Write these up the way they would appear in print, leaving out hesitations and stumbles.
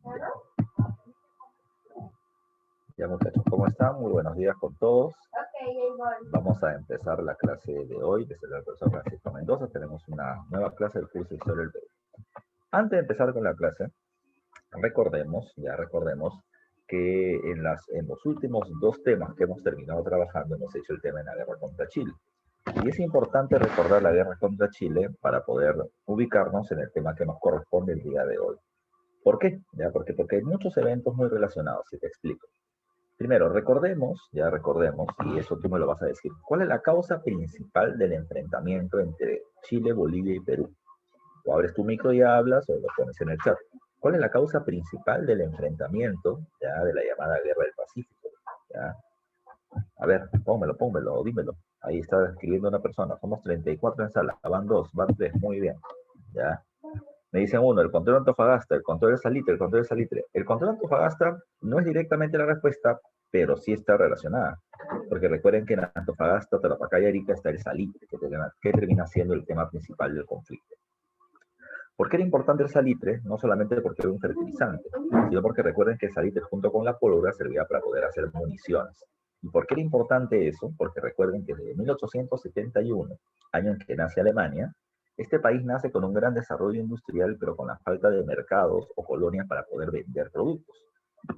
Ya, ya muchachos, ¿cómo están? Muy buenos días con todos. Vamos a empezar la clase de hoy, desde el profesor Francisco Mendoza. Tenemos una nueva clase del curso de Historia del Perú. Antes de empezar con la clase, recordemos que en los últimos dos temas que hemos terminado trabajando, hemos hecho el tema de la guerra contra Chile. Y es importante recordar la guerra contra Chile para poder ubicarnos en el tema que nos corresponde el día de hoy. ¿Por qué? Porque hay muchos eventos muy relacionados, si te explico. Primero, recordemos, y eso tú me lo vas a decir, ¿cuál es la causa principal del enfrentamiento entre Chile, Bolivia y Perú? O abres tu micro y hablas o lo pones en el chat. ¿Cuál es la causa principal del enfrentamiento de la llamada Guerra del Pacífico? ¿Ya? A ver, pónmelo, dímelo. Ahí está escribiendo una persona. Somos 34 en sala. Van dos, van tres. Muy bien. ¿Ya? Me dicen uno, el control de Antofagasta, el control de Salitre, el control de Salitre. El control de Antofagasta no es directamente la respuesta, pero sí está relacionada. Porque recuerden que en Antofagasta, Tarapacá y Arica está el salitre, que termina siendo el tema principal del conflicto. ¿Por qué era importante el salitre? No solamente porque era un fertilizante, sino porque recuerden que el salitre junto con la pólvora servía para poder hacer municiones. ¿Y por qué era importante eso? Porque recuerden que desde 1871, año en que nace Alemania, este país nace con un gran desarrollo industrial, pero con la falta de mercados o colonias para poder vender productos.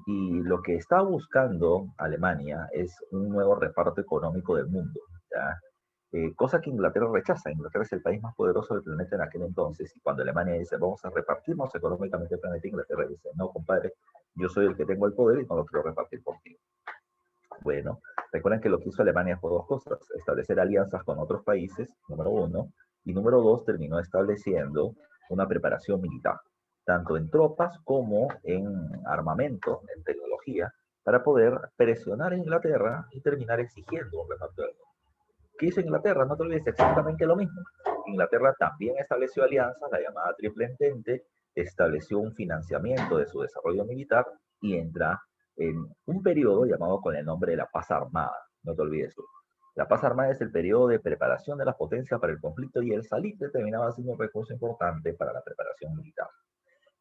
Y lo que está buscando Alemania es un nuevo reparto económico del mundo, ¿ya? Cosa que Inglaterra rechaza. Inglaterra es el país más poderoso del planeta en aquel entonces, y cuando Alemania dice, vamos a repartirnos económicamente el planeta, Inglaterra dice, no, compadre, yo soy el que tengo el poder y no lo quiero repartir contigo. Bueno, recuerden que lo que hizo Alemania fue dos cosas, establecer alianzas con otros países, número uno, y número dos, terminó estableciendo una preparación militar, tanto en tropas como en armamento, en tecnología, para poder presionar a Inglaterra y terminar exigiendo un reparto del mundo. ¿Qué hizo Inglaterra? No te olvides, exactamente lo mismo. Inglaterra también estableció alianzas, la llamada Triple Entente, estableció un financiamiento de su desarrollo militar y entra en un periodo llamado con el nombre de la paz armada. No te olvides eso. La paz armada es el periodo de preparación de las potencias para el conflicto y el salitre terminaba siendo un recurso importante para la preparación militar.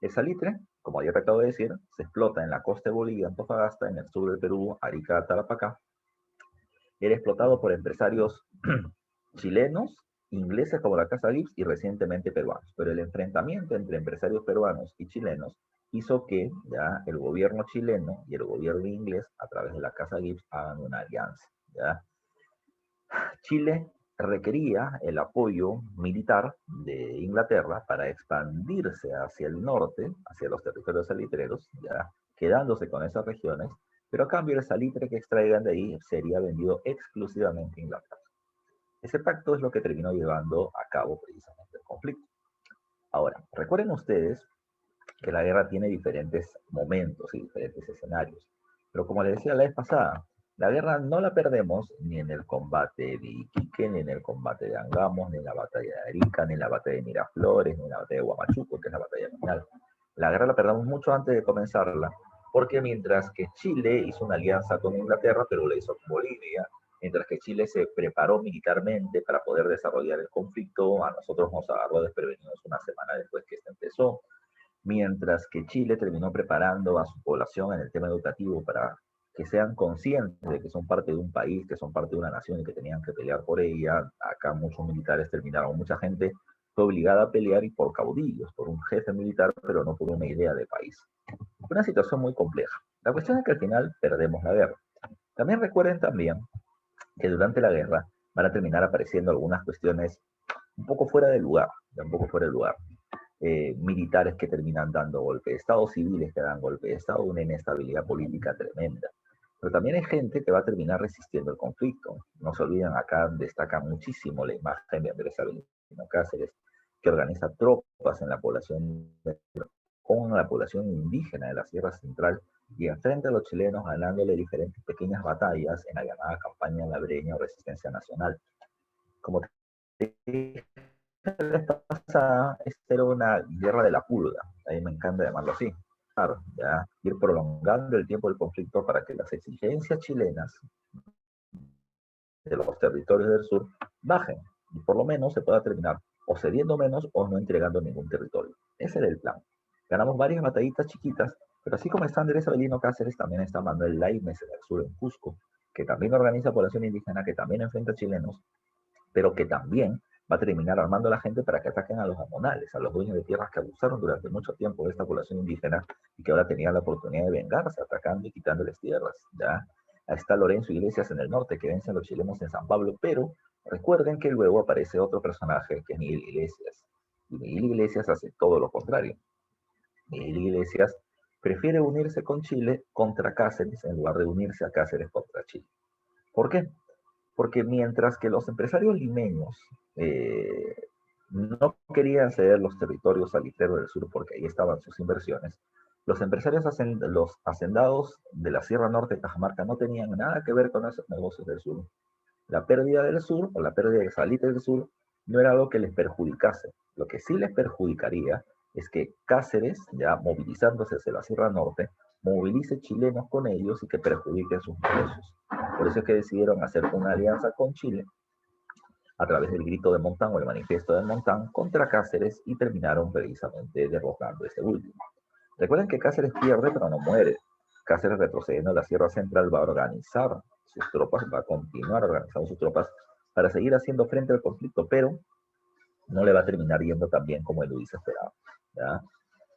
El salitre, como ya te acabo de decir, se explota en la costa de Bolivia, Antofagasta, en el sur del Perú, Arica, Tarapacá. Era explotado por empresarios chilenos, ingleses como la Casa Gibbs y recientemente peruanos. Pero el enfrentamiento entre empresarios peruanos y chilenos hizo que ya el gobierno chileno y el gobierno inglés, a través de la Casa Gibbs, hagan una alianza. ¿Ya? Chile requería el apoyo militar de Inglaterra para expandirse hacia el norte, hacia los territorios salitreros, ya quedándose con esas regiones, pero a cambio el salitre que extraigan de ahí sería vendido exclusivamente a Inglaterra. Ese pacto es lo que terminó llevando a cabo precisamente el conflicto. Ahora, recuerden ustedes que la guerra tiene diferentes momentos y diferentes escenarios, pero como les decía la vez pasada, la guerra no la perdemos ni en el combate de Iquique, ni en el combate de Angamos, ni en la batalla de Arica, ni en la batalla de Miraflores, ni en la batalla de Huamachuco, que es la batalla final. La guerra la perdamos mucho antes de comenzarla, porque mientras que Chile hizo una alianza con Inglaterra, Perú la hizo con Bolivia, mientras que Chile se preparó militarmente para poder desarrollar el conflicto, a nosotros nos agarró desprevenidos una semana después que este empezó, mientras que Chile terminó preparando a su población en el tema educativo para que sean conscientes de que son parte de un país, que son parte de una nación y que tenían que pelear por ella. Acá muchos militares terminaron, mucha gente fue obligada a pelear y por caudillos, por un jefe militar, pero no por una idea de país. Una situación muy compleja. La cuestión es que al final perdemos la guerra. También recuerden también que durante la guerra van a terminar apareciendo algunas cuestiones un poco fuera de lugar, un poco fuera de lugar. Militares que terminan dando golpe de Estado, civiles que dan golpe de Estado, una inestabilidad política tremenda. Pero también hay gente que va a terminar resistiendo el conflicto. No se olviden, acá destaca muchísimo la imagen de Andrés Avelino Cáceres, que organiza tropas en la población, con la población indígena de la Sierra Central y enfrenta a los chilenos ganándole diferentes pequeñas batallas en la llamada campaña labreña o resistencia nacional. Como te esta era una guerra de la pulga, a mí me encanta llamarlo así, claro, ya ir prolongando el tiempo del conflicto para que las exigencias chilenas de los territorios del sur bajen y por lo menos se pueda terminar o cediendo menos o no entregando ningún territorio. Ese era el plan. Ganamos varias batallitas chiquitas, Pero así como está Andrés Avelino Cáceres, también está Manuel Lainez en el sur, en Cusco, que también organiza población indígena, que también enfrenta a chilenos, pero que también va a terminar armando a la gente para que ataquen a los amonales, a los dueños de tierras que abusaron durante mucho tiempo de esta población indígena y que ahora tenían la oportunidad de vengarse, atacando y quitándoles tierras. ¿Ya? Ahí está Lorenzo Iglesias en el norte, que vence a los chilenos en San Pablo, pero recuerden que luego aparece otro personaje, que es Miguel Iglesias. Y Miguel Iglesias hace todo lo contrario. Miguel Iglesias prefiere unirse con Chile contra Cáceres en lugar de unirse a Cáceres contra Chile. ¿Por qué? Porque mientras que los empresarios limeños no querían ceder los territorios al Litoral del Sur porque ahí estaban sus inversiones, los empresarios los hacendados de la Sierra Norte de Cajamarca no tenían nada que ver con esos negocios del sur. La pérdida del sur o la pérdida de salitre del sur no era algo que les perjudicase. Lo que sí les perjudicaría es que Cáceres, ya movilizándose hacia la Sierra Norte, movilice chilenos con ellos y que perjudiquen sus negocios. Por eso es que decidieron hacer una alianza con Chile a través del grito de Montán o el manifiesto de Montán contra Cáceres y terminaron precisamente derrotando este último. Recuerden que Cáceres pierde pero no muere. Cáceres retrocediendo a la Sierra Central va a organizar sus tropas, va a continuar organizando sus tropas para seguir haciendo frente al conflicto, pero no le va a terminar yendo tan bien como el Luis esperaba. ¿Ya?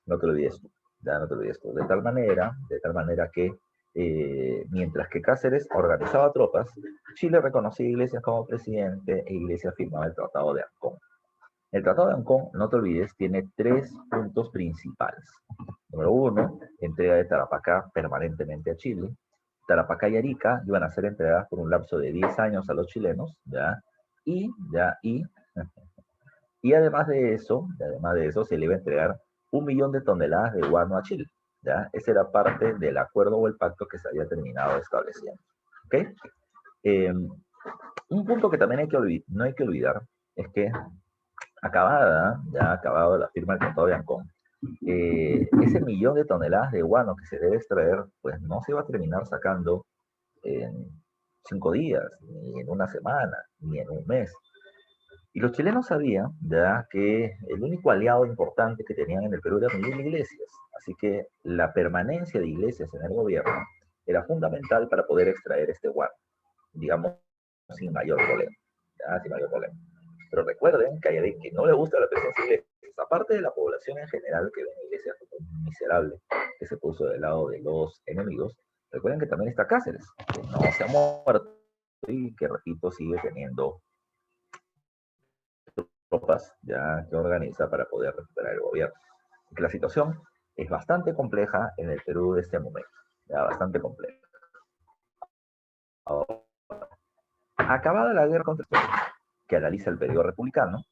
No te lo olvides tú, ya no te lo olvides tú. De tal manera que mientras que Cáceres organizaba tropas, Chile reconocía a Iglesias como presidente e Iglesias firmaba el Tratado de Ancón. El Tratado de Ancón, no te olvides, tiene 3 puntos principales. Número 1, entrega de Tarapacá permanentemente a Chile. Tarapacá y Arica iban a ser entregadas por un lapso de 10 años a los chilenos, ¿ya? Y además de eso, se le iba a entregar 1 millón de toneladas de guano a Chile, ¿ya? Ese era parte del acuerdo o el pacto que se había terminado estableciendo, ¿ok? Eh, un punto que también no hay que olvidar es que acabado la firma del Tratado de Ancón, ese 1 millón de toneladas de guano que se debe extraer, pues no se va a terminar sacando en 5 días, ni en una semana, ni en un mes. Y los chilenos sabían ya que el único aliado importante que tenían en el Perú era Miguel Iglesias. Así que la permanencia de Iglesias en el gobierno era fundamental para poder extraer este guano, digamos, sin mayor problema. ¿Ya? Sin mayor problema. Pero recuerden que hay alguien que no le gusta la presencia de Iglesias, aparte de la población en general que ve a Iglesias como un miserable que se puso del lado de los enemigos. Recuerden que también está Cáceres, que no se ha muerto y que, repito, sigue teniendo tropas ya que organiza para poder recuperar el gobierno. Que la situación es bastante compleja en el Perú de este momento, ya bastante compleja. Ahora, acabada la guerra contra Chile, que analiza el periodo republicano,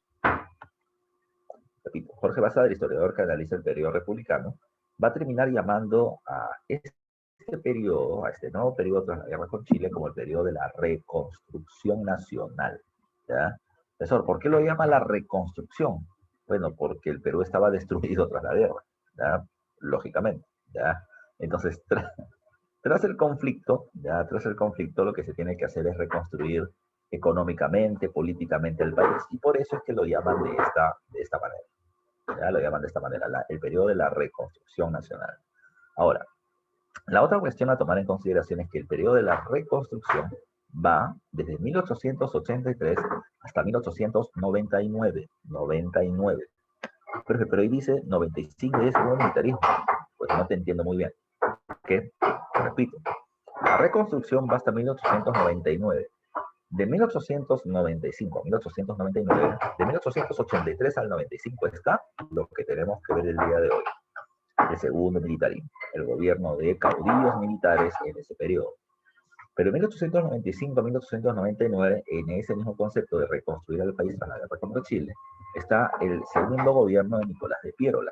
repito, Jorge Basadre, historiador que analiza el periodo republicano, va a terminar llamando a este periodo, a este nuevo periodo tras la guerra con Chile, como el periodo de la reconstrucción nacional. ¿Ya? Profesor, ¿por qué lo llama la reconstrucción? Bueno, porque el Perú estaba destruido tras la guerra, ¿ya? Lógicamente, ¿ya? Entonces, tras el conflicto, tras el conflicto, lo que se tiene que hacer es reconstruir económicamente, políticamente el país, y por eso es que lo llaman de esta manera, ¿ya? Lo llaman de esta manera, el periodo de la reconstrucción nacional. Ahora, la otra cuestión a tomar en consideración es que el periodo de la reconstrucción va desde 1883 hasta 1899. 99. Pero ahí dice 95 y es un militarismo. Pues no te entiendo muy bien. ¿Qué? Repito. La reconstrucción va hasta 1899. De 1895 a 1899, de 1883 al 95 está lo que tenemos que ver el día de hoy. El segundo militarismo, el gobierno de caudillos militares en ese periodo. Pero en 1895 a 1899, en ese mismo concepto de reconstruir el país tras la guerra contra Chile, está el segundo gobierno de Nicolás de Piérola.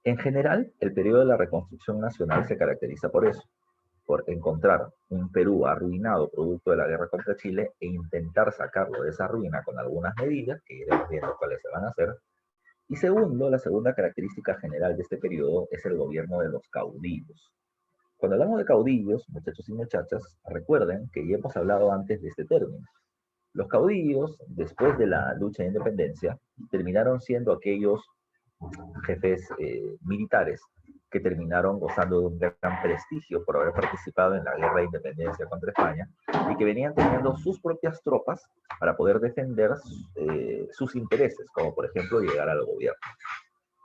En general, el periodo de la reconstrucción nacional se caracteriza por eso, por encontrar un Perú arruinado producto de la guerra contra Chile e intentar sacarlo de esa ruina con algunas medidas, que iremos viendo cuáles se van a hacer. Y segundo, la segunda característica general de este periodo es el gobierno de los caudillos. Cuando hablamos de caudillos, muchachos y muchachas, recuerden que ya hemos hablado antes de este término. Los caudillos, después de la lucha de independencia, terminaron siendo aquellos jefes militares que terminaron gozando de un gran prestigio por haber participado en la guerra de independencia contra España y que venían teniendo sus propias tropas para poder defender sus intereses, como por ejemplo llegar al gobierno.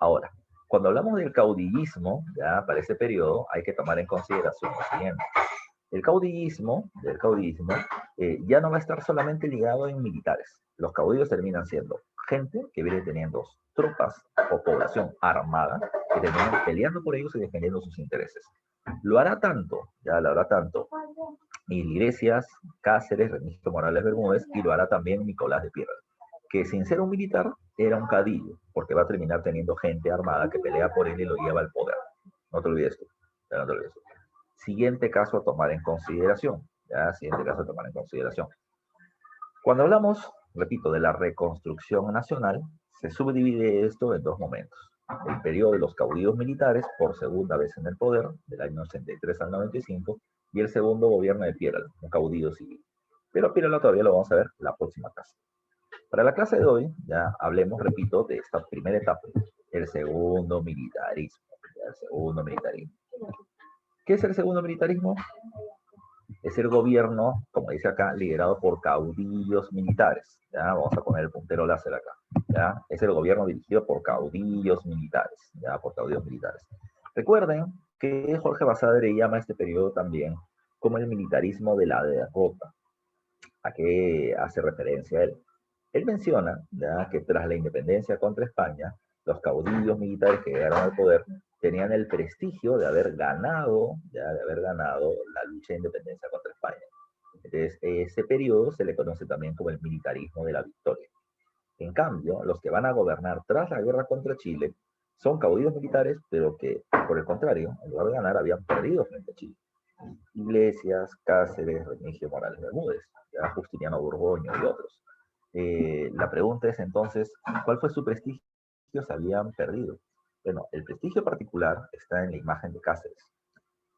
Ahora, cuando hablamos del caudillismo, ya para ese periodo hay que tomar en consideración lo siguiente. El caudillismo ya no va a estar solamente ligado en militares. Los caudillos terminan siendo gente que viene teniendo tropas o población armada que terminan peleando por ellos y defendiendo sus intereses. Lo hará tanto, ya lo hará tanto Iglesias, Cáceres, Remigio Morales Bermúdez, y lo hará también Nicolás de Piedra, que sin ser un militar era un caudillo, porque va a terminar teniendo gente armada que pelea por él y lo lleva al poder. No te olvides tú, ya no te olvides tú. Siguiente caso a tomar en consideración, ya, siguiente caso a tomar en consideración. Cuando hablamos, repito, de la reconstrucción nacional, se subdivide esto en dos momentos. El periodo de los caudillos militares, por segunda vez en el poder, del año 83 al 95, y el segundo gobierno de Pieral, un caudillo civil. Pero Pieral todavía lo vamos a ver la próxima clase. Para la clase de hoy, ya hablemos, repito, de esta primera etapa, el segundo militarismo. El segundo militarismo. ¿Qué es el segundo militarismo? Es el gobierno, como dice acá, liderado por caudillos militares. ¿Ya? Vamos a poner el puntero láser acá. ¿Ya? Es el gobierno dirigido por caudillos militares. ¿Ya? Por caudillos militares. Recuerden que Jorge Basadre llama a este periodo también como el militarismo de la derrota. ¿A qué hace referencia él? Él menciona, ¿ya?, que tras la independencia contra España, los caudillos militares que llegaron al poder tenían el prestigio de haber ganado, ¿ya?, de haber ganado la lucha de independencia contra España. Entonces, ese periodo se le conoce también como el militarismo de la victoria. En cambio, los que van a gobernar tras la guerra contra Chile son caudillos militares, pero que, por el contrario, en lugar de ganar, habían perdido frente a Chile. Iglesias, Cáceres, Remigio Morales Bermúdez, ¿ya?, Justiniano Borgoño y otros. La pregunta es entonces, ¿cuál fue su prestigio? Se habían perdido. Bueno, el prestigio particular está en la imagen de Cáceres.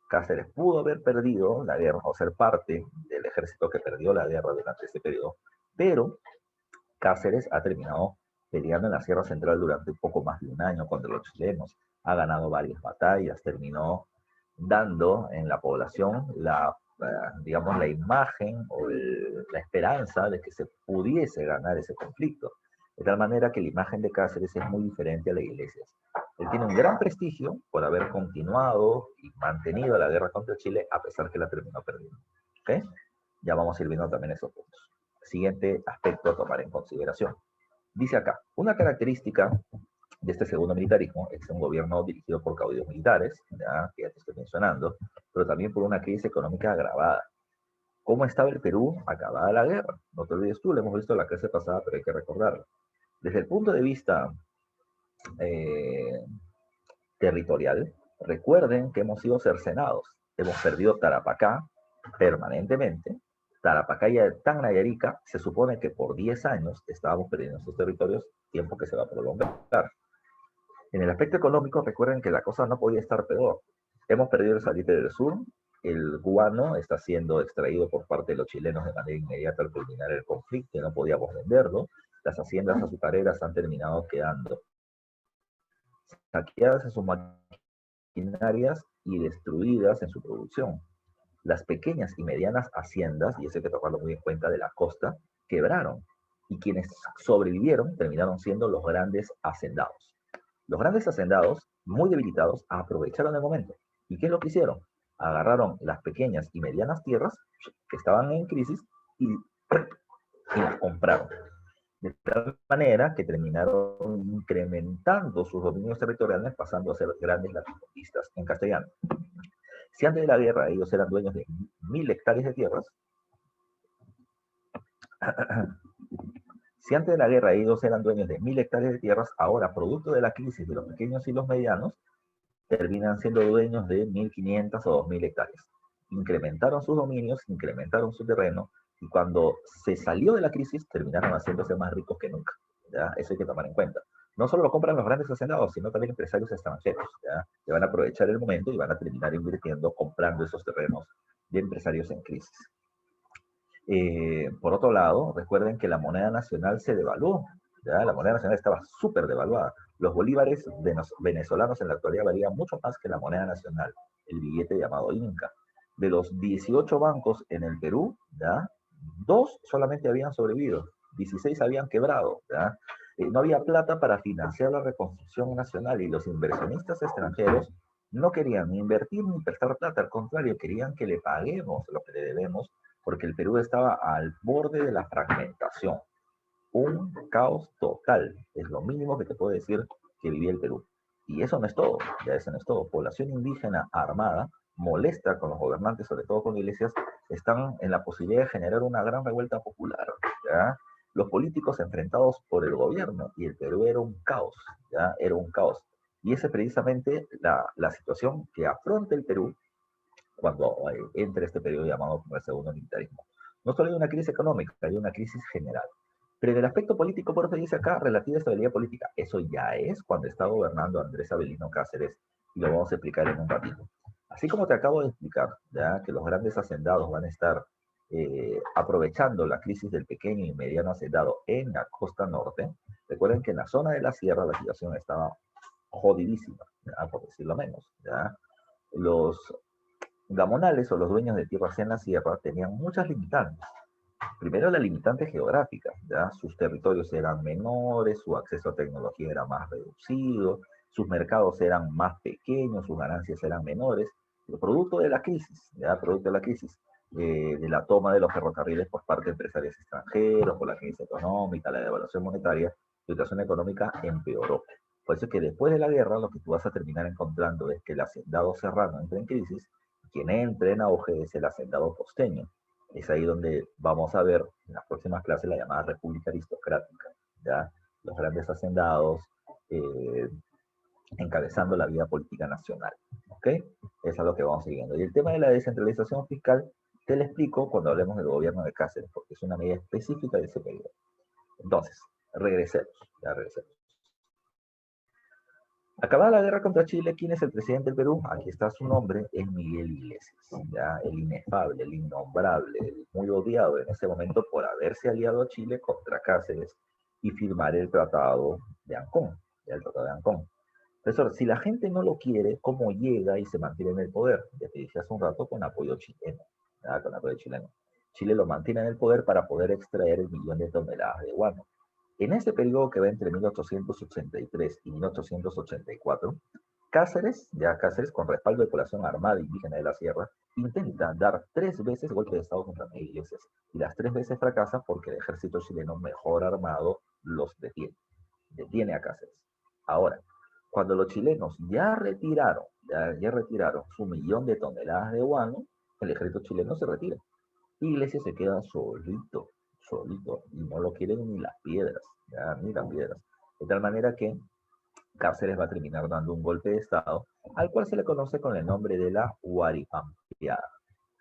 Cáceres pudo haber perdido la guerra o ser parte del ejército que perdió la guerra durante ese periodo, pero Cáceres ha terminado peleando en la Sierra Central durante un poco más de un año contra los chilenos, ha ganado varias batallas, terminó dando en la población digamos, la imagen o la esperanza de que se pudiese ganar ese conflicto. De tal manera que la imagen de Cáceres es muy diferente a la de Iglesias. Él tiene un gran prestigio por haber continuado y mantenido la guerra contra Chile a pesar que la terminó perdiendo. ¿Okay? Ya vamos a ir viendo también esos puntos. Siguiente aspecto a tomar en consideración. Dice acá, una característica de este segundo militarismo es un gobierno dirigido por caudillos militares, ¿ya?, que ya te estoy mencionando, pero también por una crisis económica agravada. ¿Cómo estaba el Perú acabada la guerra? No te olvides tú, lo hemos visto en la clase pasada, pero hay que recordarlo. Desde el punto de vista territorial, recuerden que hemos sido cercenados. Hemos perdido Tarapacá permanentemente. Tarapacá y Tacna y Arica, se supone que por 10 años estábamos perdiendo estos territorios, tiempo que se va a prolongar. En el aspecto económico, recuerden que la cosa no podía estar peor. Hemos perdido el salitre del sur, el guano está siendo extraído por parte de los chilenos de manera inmediata al culminar el conflicto y no podíamos venderlo. Las haciendas azucareras han terminado quedando saqueadas en sus maquinarias y destruidas en su producción. Las pequeñas y medianas haciendas, y eso hay que tomarlo muy en cuenta, de la costa, quebraron. Y quienes sobrevivieron terminaron siendo los grandes hacendados. Los grandes hacendados, muy debilitados, aprovecharon el momento. ¿Y qué es lo que hicieron? Agarraron las pequeñas y medianas tierras que estaban en crisis y las compraron. De tal manera que terminaron incrementando sus dominios territoriales, pasando a ser grandes latifundistas en castellano. Si antes de la guerra ellos eran dueños de 1000 hectáreas de tierras, si antes de la guerra ellos eran dueños de 1000 hectáreas de tierras, ahora, producto de la crisis de los pequeños y los medianos, terminan siendo dueños de 1500 o 2000 hectáreas. Incrementaron sus dominios, incrementaron su terreno, y cuando se salió de la crisis, terminaron haciéndose más ricos que nunca. ¿Ya? Eso hay que tomar en cuenta. No solo lo compran los grandes hacendados, sino también empresarios extranjeros, ¿ya?, que van a aprovechar el momento y van a terminar invirtiendo, comprando esos terrenos de empresarios en crisis. Por otro lado, recuerden que la moneda nacional se devaluó, ¿ya? La moneda nacional estaba súper devaluada. Los bolívares venezolanos en la actualidad valían mucho más que la moneda nacional, el billete llamado Inca. De los 18 bancos en el Perú, ¿ya? 2 solamente habían sobrevivido, 16 habían quebrado, ¿ya? No había plata para financiar la reconstrucción nacional y los inversionistas extranjeros no querían ni invertir ni prestar plata, al contrario, querían que le paguemos lo que le debemos, porque el Perú estaba al borde de la fragmentación. Un caos total, es lo mínimo que te puedo decir que vivía el Perú. Y eso no es todo, ya eso no es todo. Población indígena armada, molesta con los gobernantes, sobre todo con iglesias, están en la posibilidad de generar una gran revuelta popular, ¿ya? Los políticos enfrentados por el gobierno y el Perú era un caos, ¿ya? Era un caos. Y esa es precisamente la situación que afronta el Perú cuando entra este periodo llamado como el segundo militarismo. No solo hay una crisis económica, hay una crisis general. Pero en el aspecto político, por eso dice acá, relativa estabilidad política. Eso ya es cuando está gobernando Andrés Avelino Cáceres, y lo vamos a explicar en un ratito. Así como te acabo de explicar, ya que los grandes hacendados van a estar aprovechando la crisis del pequeño y mediano hacendado en la costa norte, recuerden que en la zona de la sierra la situación estaba jodidísima, ¿ya? Por decirlo menos. ¿Ya? Los gamonales o los dueños de tierras en la sierra tenían muchas limitantes. Primero, la limitante geográfica, ¿ya? Sus territorios eran menores, su acceso a tecnología era más reducido, sus mercados eran más pequeños, sus ganancias eran menores, pero producto de la crisis, ¿ya? Producto de la crisis, de la toma de los ferrocarriles por parte de empresarios extranjeros, por la crisis económica, la devaluación monetaria, la situación económica empeoró. Por eso es que después de la guerra lo que tú vas a terminar encontrando es que el hacendado serrano entra en crisis, quien entra en auge es el hacendado costeño. Es ahí donde vamos a ver en las próximas clases la llamada república aristocrática, ¿ya? Los grandes hacendados eh, encabezando la vida política nacional, ¿ok? Eso es lo que vamos siguiendo. Y el tema de la descentralización fiscal te lo explico cuando hablemos del gobierno de Cáceres, porque es una medida específica de ese periodo. Entonces, regresemos, ya regresemos. Acabada la guerra contra Chile, ¿quién es el presidente del Perú? Aquí está su nombre, es Miguel Iglesias, ¿ya? El inefable, el innombrable, el muy odiado en ese momento por haberse aliado a Chile contra Cáceres y firmar el Tratado de Ancón, ¿ya? El Tratado de Ancón. Profesor, si la gente no lo quiere, ¿cómo llega y se mantiene en el poder? Ya te dije hace un rato, con apoyo chileno, ¿ya? Con apoyo chileno. Chile lo mantiene en el poder para poder extraer el millón de toneladas de guano. En ese periodo que va entre 1883 y 1884, Cáceres, ya Cáceres, con respaldo de población armada indígena de la sierra, intenta dar 3 veces golpe de Estado contra Miguel Iglesias. Y las 3 veces fracasa porque el ejército chileno mejor armado los detiene. Detiene a Cáceres. Ahora, cuando los chilenos ya retiraron su millón de toneladas de guano, el ejército chileno se retira. Iglesias se queda solito, solito, y no lo quieren ni las piedras, ya, ni las piedras. De tal manera que Cáceres va a terminar dando un golpe de Estado, al cual se le conoce con el nombre de la Huaripampeada.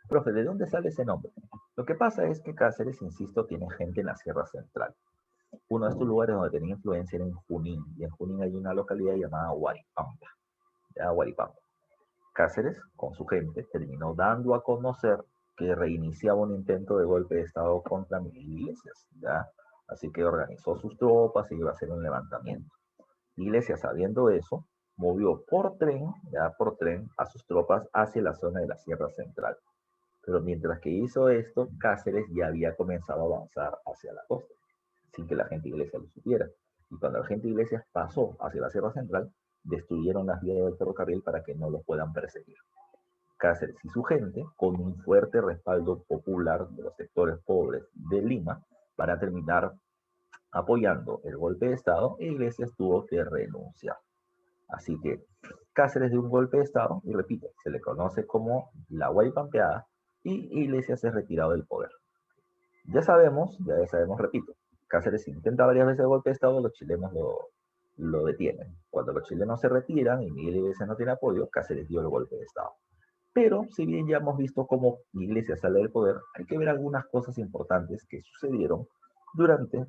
Profe, ¿de dónde sale ese nombre? Lo que pasa es que Cáceres, insisto, tiene gente en la Sierra Central. Uno de estos lugares donde tenía influencia era en Junín, y en Junín hay una localidad llamada Huaripampa, ya, Huaripampa. Cáceres, con su gente, terminó dando a conocer que reiniciaba un intento de golpe de Estado contra Miguel Iglesias, ¿ya? Así que organizó sus tropas y iba a hacer un levantamiento. Iglesias, sabiendo eso, movió por tren, ya por tren, a sus tropas hacia la zona de la Sierra Central. Pero mientras que hizo esto, Cáceres ya había comenzado a avanzar hacia la costa, sin que la gente Iglesias lo supiera. Y cuando la gente Iglesias pasó hacia la Sierra Central, destruyeron las vías del ferrocarril para que no lo puedan perseguir. Cáceres y su gente, con un fuerte respaldo popular de los sectores pobres de Lima, van a terminar apoyando el golpe de Estado e Iglesias tuvo que renunciar. Así que Cáceres dio un golpe de Estado y repito, se le conoce como la Guaypampeada y Iglesias es retirado del poder. Ya sabemos, repito, Cáceres intenta varias veces el golpe de Estado, los chilenos lo detienen. Cuando los chilenos se retiran y Miguel Iglesias no tiene apoyo, Cáceres dio el golpe de Estado. Pero si bien ya hemos visto cómo Iglesias sale del poder, hay que ver algunas cosas importantes que sucedieron durante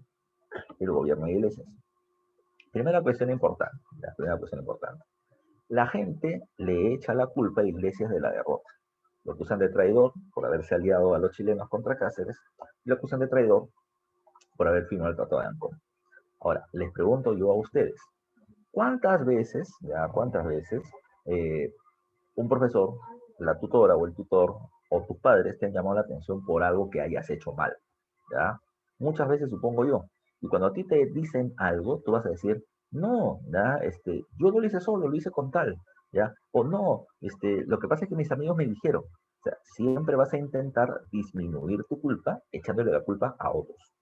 el gobierno de Iglesias. Primera cuestión importante. La gente le echa la culpa a Iglesias de la derrota. Lo acusan de traidor por haberse aliado a los chilenos contra Cáceres y lo acusan de traidor por haber firmado el Tratado de Ancón. Ahora, les pregunto yo a ustedes, cuántas veces eh, un profesor, la tutora o el tutor o tus padres te han llamado la atención por algo que hayas hecho mal, ¿ya? Muchas veces supongo yo. Y cuando a ti te dicen algo, tú vas a decir, no, ¿ya? Yo no lo hice solo, lo hice con tal, ¿ya? O no, lo que pasa es que mis amigos me dijeron. O sea, siempre vas a intentar disminuir tu culpa echándole la culpa a otros,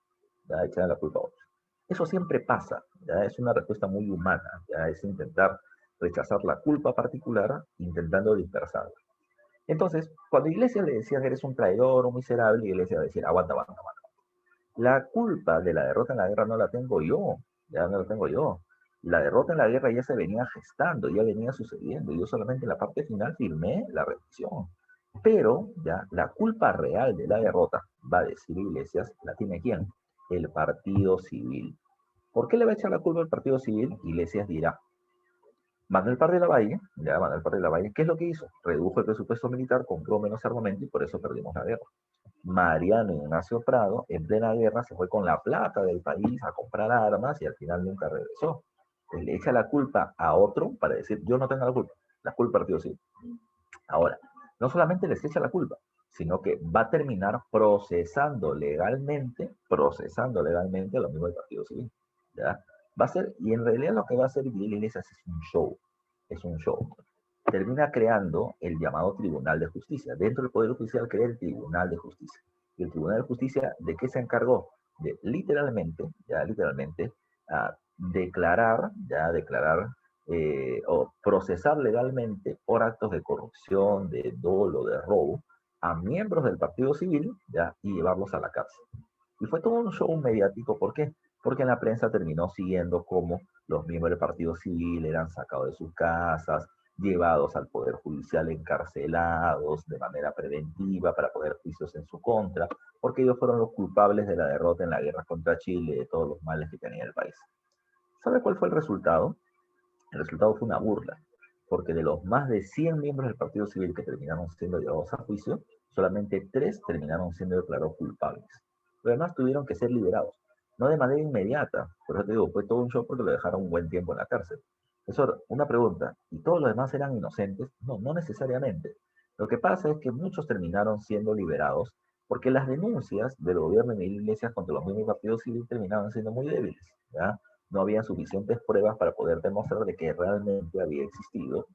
¿ya? Echándole la culpa a otros. Eso siempre pasa, ¿ya? Es una respuesta muy humana, ¿ya? Es intentar rechazar la culpa particular intentando dispersarla. Entonces, cuando a Iglesia le decían eres un traidor, un miserable, Iglesia va a decir, aguanta, aguanta, aguanta. La culpa de la derrota en la guerra no la tengo yo, ya no la tengo yo. La derrota en la guerra ya se venía gestando, ya venía sucediendo. Yo solamente en la parte final firmé la rendición. Pero ya la culpa real de la derrota, va a decir Iglesias, la tiene quién? El partido civil. ¿Por qué le va a echar la culpa al partido civil? Iglesias dirá, Manuel Parra de la Valle, ya Manuel Parra de la Valle, ¿qué es lo que hizo? Redujo el presupuesto militar, compró menos armamento y por eso perdimos la guerra. Mariano Ignacio Prado, en plena guerra, se fue con la plata del país a comprar armas y al final nunca regresó. Pues le echa la culpa a otro para decir, yo no tengo la culpa partido sí. Ahora, no solamente les echa la culpa, sino que va a terminar procesando legalmente lo mismo del Partido Civil. ¿Ya? Va a ser, y en realidad lo que va a hacer Miguel Iglesias es un show. Termina creando el llamado Tribunal de Justicia. Dentro del Poder Judicial crea el Tribunal de Justicia. Y el Tribunal de Justicia, ¿de qué se encargó? De literalmente, declarar o procesar legalmente por actos de corrupción, de dolo, de robo, a miembros del Partido Civil, ¿ya? Y llevarlos a la cárcel. Y fue todo un show mediático, ¿por qué? Porque en la prensa terminó siguiendo cómo los miembros del Partido Civil eran sacados de sus casas, llevados al Poder Judicial, encarcelados de manera preventiva para poder juicios en su contra, porque ellos fueron los culpables de la derrota en la guerra contra Chile, de todos los males que tenía el país. ¿Sabe cuál fue el resultado? El resultado fue una burla, porque de los más de 100 miembros del Partido Civil que terminaron siendo llevados a juicio, solamente 3 terminaron siendo declarados culpables. Los demás tuvieron que ser liberados, no de manera inmediata, por eso te digo, fue todo un show porque lo dejaron un buen tiempo en la cárcel. Eso, una pregunta, ¿y todos los demás eran inocentes? No, no necesariamente. Lo que pasa es que muchos terminaron siendo liberados porque las denuncias del gobierno de Miguel Iglesias contra los mismos partidos civiles terminaban siendo muy débiles, ¿ya? No había suficientes pruebas para poder demostrar de que realmente había existido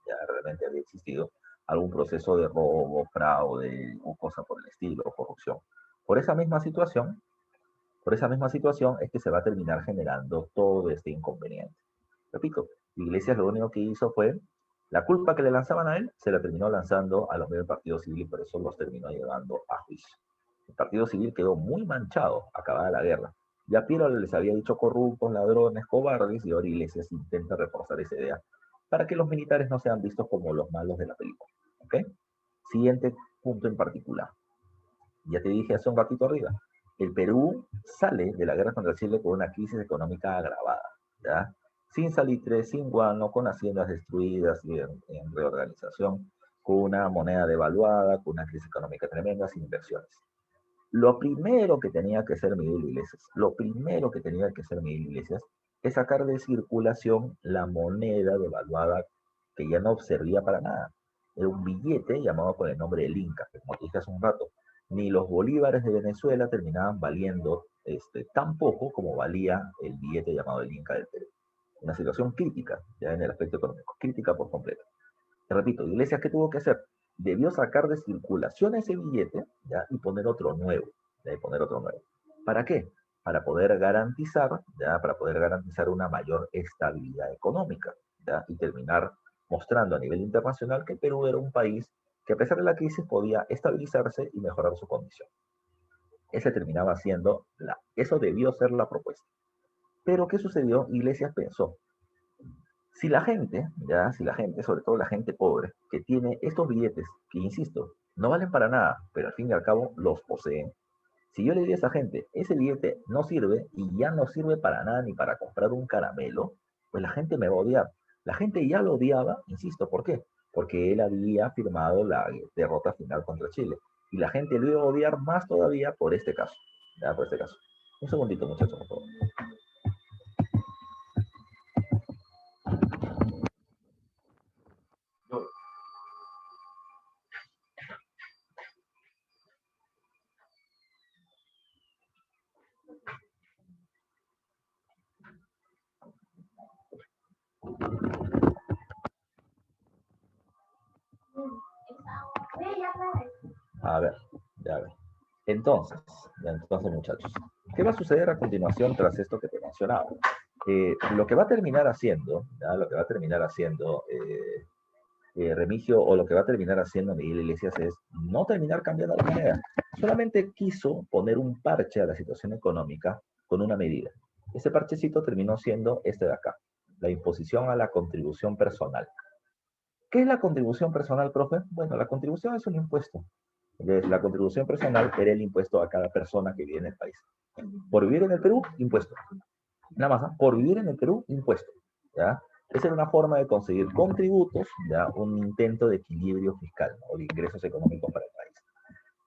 algún proceso de robo, fraude o cosa por el estilo, o corrupción. Por esa misma situación, por esa misma situación es que se va a terminar generando todo este inconveniente. Repito, Iglesias lo único que hizo fue la culpa que le lanzaban a él, se la terminó lanzando a los medios del Partido Civil y por eso los terminó llevando a juicio. El Partido Civil quedó muy manchado acabada la guerra. Ya Piero les había dicho corruptos, ladrones, cobardes, y ahora Iglesias intenta reforzar esa idea para que los militares no sean vistos como los malos de la película. ¿Ok? Siguiente punto en particular. Ya te dije hace un ratito arriba, el Perú sale de la guerra contra Chile con una crisis económica agravada, ¿ya? Sin salitre, sin guano, con haciendas destruidas y en reorganización, con una moneda devaluada, con una crisis económica tremenda, sin inversiones. Lo primero que tenía que hacer Miguel Iglesias, lo primero que tenía que hacer Miguel Iglesias es sacar de circulación la moneda devaluada que ya no servía para nada. Era un billete llamado con el nombre del Inca, que como te dije hace un rato, ni los bolívares de Venezuela terminaban valiendo tan poco como valía el billete llamado el Inca del Perú. Una situación crítica, ya en el aspecto económico, crítica por completo. Te repito, Iglesias, ¿qué tuvo que hacer? Debió sacar de circulación ese billete, ¿ya? Y poner otro nuevo, ¿ya? Y poner otro nuevo. ¿Para qué? Para poder garantizar, ¿ya? Para poder garantizar una mayor estabilidad económica, ¿ya? Y terminar mostrando a nivel internacional que el Perú era un país que a pesar de la crisis podía estabilizarse y mejorar su condición. Ese terminaba siendo eso debió ser la propuesta. Pero ¿qué sucedió? Iglesias pensó, si la gente, sobre todo la gente pobre, que tiene estos billetes, que insisto, no valen para nada, pero al fin y al cabo los poseen, si yo le diría a esa gente, ese billete no sirve y ya no sirve para nada ni para comprar un caramelo, pues la gente me va a odiar. La gente ya lo odiaba, insisto, ¿por qué? Porque él había firmado la derrota final contra Chile. Y la gente lo iba a odiar más todavía por este caso. ¿Ya? Por este caso. Un segundito, muchachos, por favor. A ver, ya ver. Entonces, muchachos, ¿qué va a suceder a continuación tras esto que te mencionaba? Lo que va a terminar haciendo, ¿ya? Lo que va a terminar haciendo Remigio, o lo que va a terminar haciendo Miguel Iglesias es no terminar cambiando la moneda. Solamente quiso poner un parche a la situación económica con una medida. Ese parchecito terminó siendo este de acá, la imposición a la contribución personal. ¿Qué es la contribución personal, profe? Bueno, la contribución es un impuesto. Entonces, la contribución personal era el impuesto a cada persona que vive en el país. Por vivir en el Perú, impuesto. Nada más, ¿eh? Por vivir en el Perú, impuesto. ¿Ya? Esa era una forma de conseguir contributos, ¿ya? Un intento de equilibrio fiscal, ¿no? O de ingresos económicos para el país.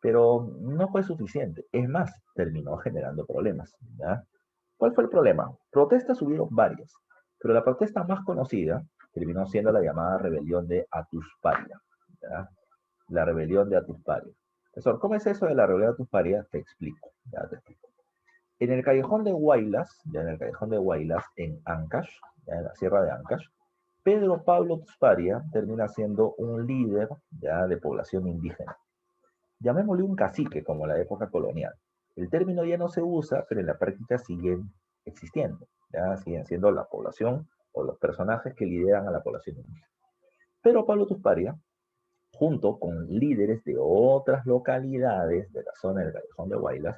Pero no fue suficiente. Es más, terminó generando problemas. ¿Ya? ¿Cuál fue el problema? Protestas hubieron varias, pero la protesta más conocida terminó siendo la llamada rebelión de Atusparia. ¿Ya? La rebelión de Atusparia. Profesor, ¿cómo es eso de la rebelión de Atusparia? Te explico. Ya te explico. En el callejón de Huaylas, ya en el callejón de Huaylas, en Ancash, ya en la sierra de Ancash, Pedro Pablo Tusparia termina siendo un líder ya de población indígena. Llamémosle un cacique, como la época colonial. El término ya no se usa, pero en la práctica siguen existiendo. Ya siguen siendo la población o los personajes que lideran a la población indígena. Pero Pablo Tusparia, junto con líderes de otras localidades de la zona del Callejón de Huaylas,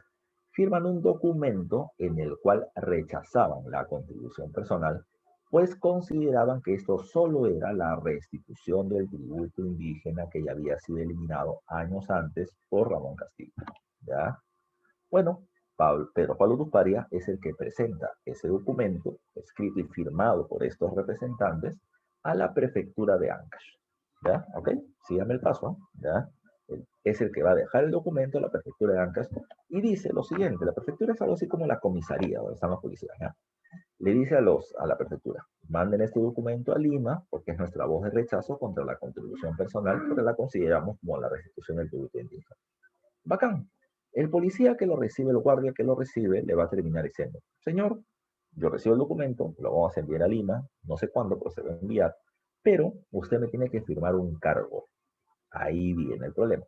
firman un documento en el cual rechazaban la contribución personal, pues consideraban que esto solo era la restitución del tributo indígena que ya había sido eliminado años antes por Ramón Castillo. ¿Ya? Bueno, Pedro Pablo Tusparia es el que presenta ese documento, escrito y firmado por estos representantes, a la prefectura de Ancash. ¿Ya? ¿Ok? Síganme el paso. ¿Ya? Es el que va a dejar el documento a la prefectura de Ancash y dice lo siguiente: la prefectura es algo así como la comisaría donde están los policías. ¿Ya? Le dice a la prefectura: manden este documento a Lima porque es nuestra voz de rechazo contra la contribución personal, porque la consideramos como la restitución del tributo indígena. Bacán. El policía que lo recibe, el guardia que lo recibe, le va a terminar diciendo: señor, yo recibo el documento, lo vamos a enviar a Lima, no sé cuándo, pero se va a enviar, pero usted me tiene que firmar un cargo. Ahí viene el problema,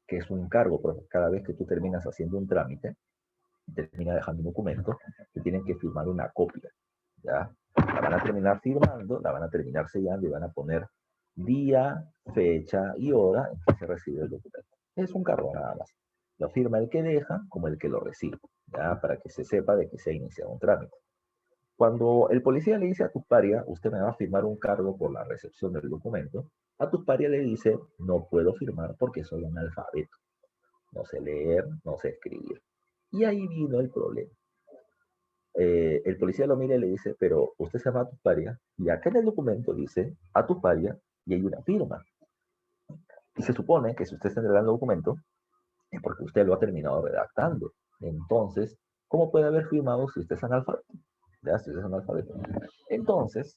que es un cargo, porque cada vez que tú terminas haciendo un trámite, termina dejando un documento, te tienen que firmar una copia, ¿ya? La van a terminar firmando, la van a terminar sellando y van a poner día, fecha y hora en que se recibe el documento. Es un cargo nada más. Lo firma el que deja como el que lo recibe, ¿ya? Para que se sepa de que se ha iniciado un trámite. Cuando el policía le dice a Tusparia: usted me va a firmar un cargo por la recepción del documento, a Tusparia le dice: no puedo firmar porque soy un analfabeto. No sé leer, no sé escribir. Y ahí vino el problema. El policía lo mira y le dice: pero usted se llama Tusparia, y acá en el documento dice Tusparia y hay una firma. Y se supone que si usted está entregando el documento es porque usted lo ha terminado redactando. Entonces, ¿cómo puede haber firmado si usted es analfabeto? ¿Ya? Si usted es analfabeto. Entonces,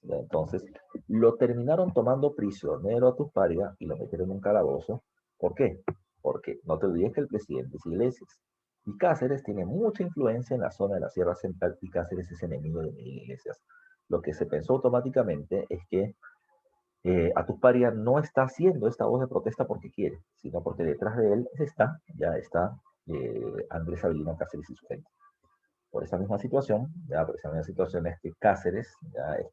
lo terminaron tomando prisionero a Tusparia y lo metieron en un calabozo. ¿Por qué? Porque no te olvides que el presidente es Iglesias. Y Cáceres tiene mucha influencia en la zona de la Sierra Central y Cáceres es enemigo de Miguel Iglesias. Lo que se pensó automáticamente es que Tusparia no está haciendo esta voz de protesta porque quiere, sino porque detrás de él ya está Andrés Avelino Cáceres y su gente. Por esa misma situación, por esa misma situación es que Cáceres,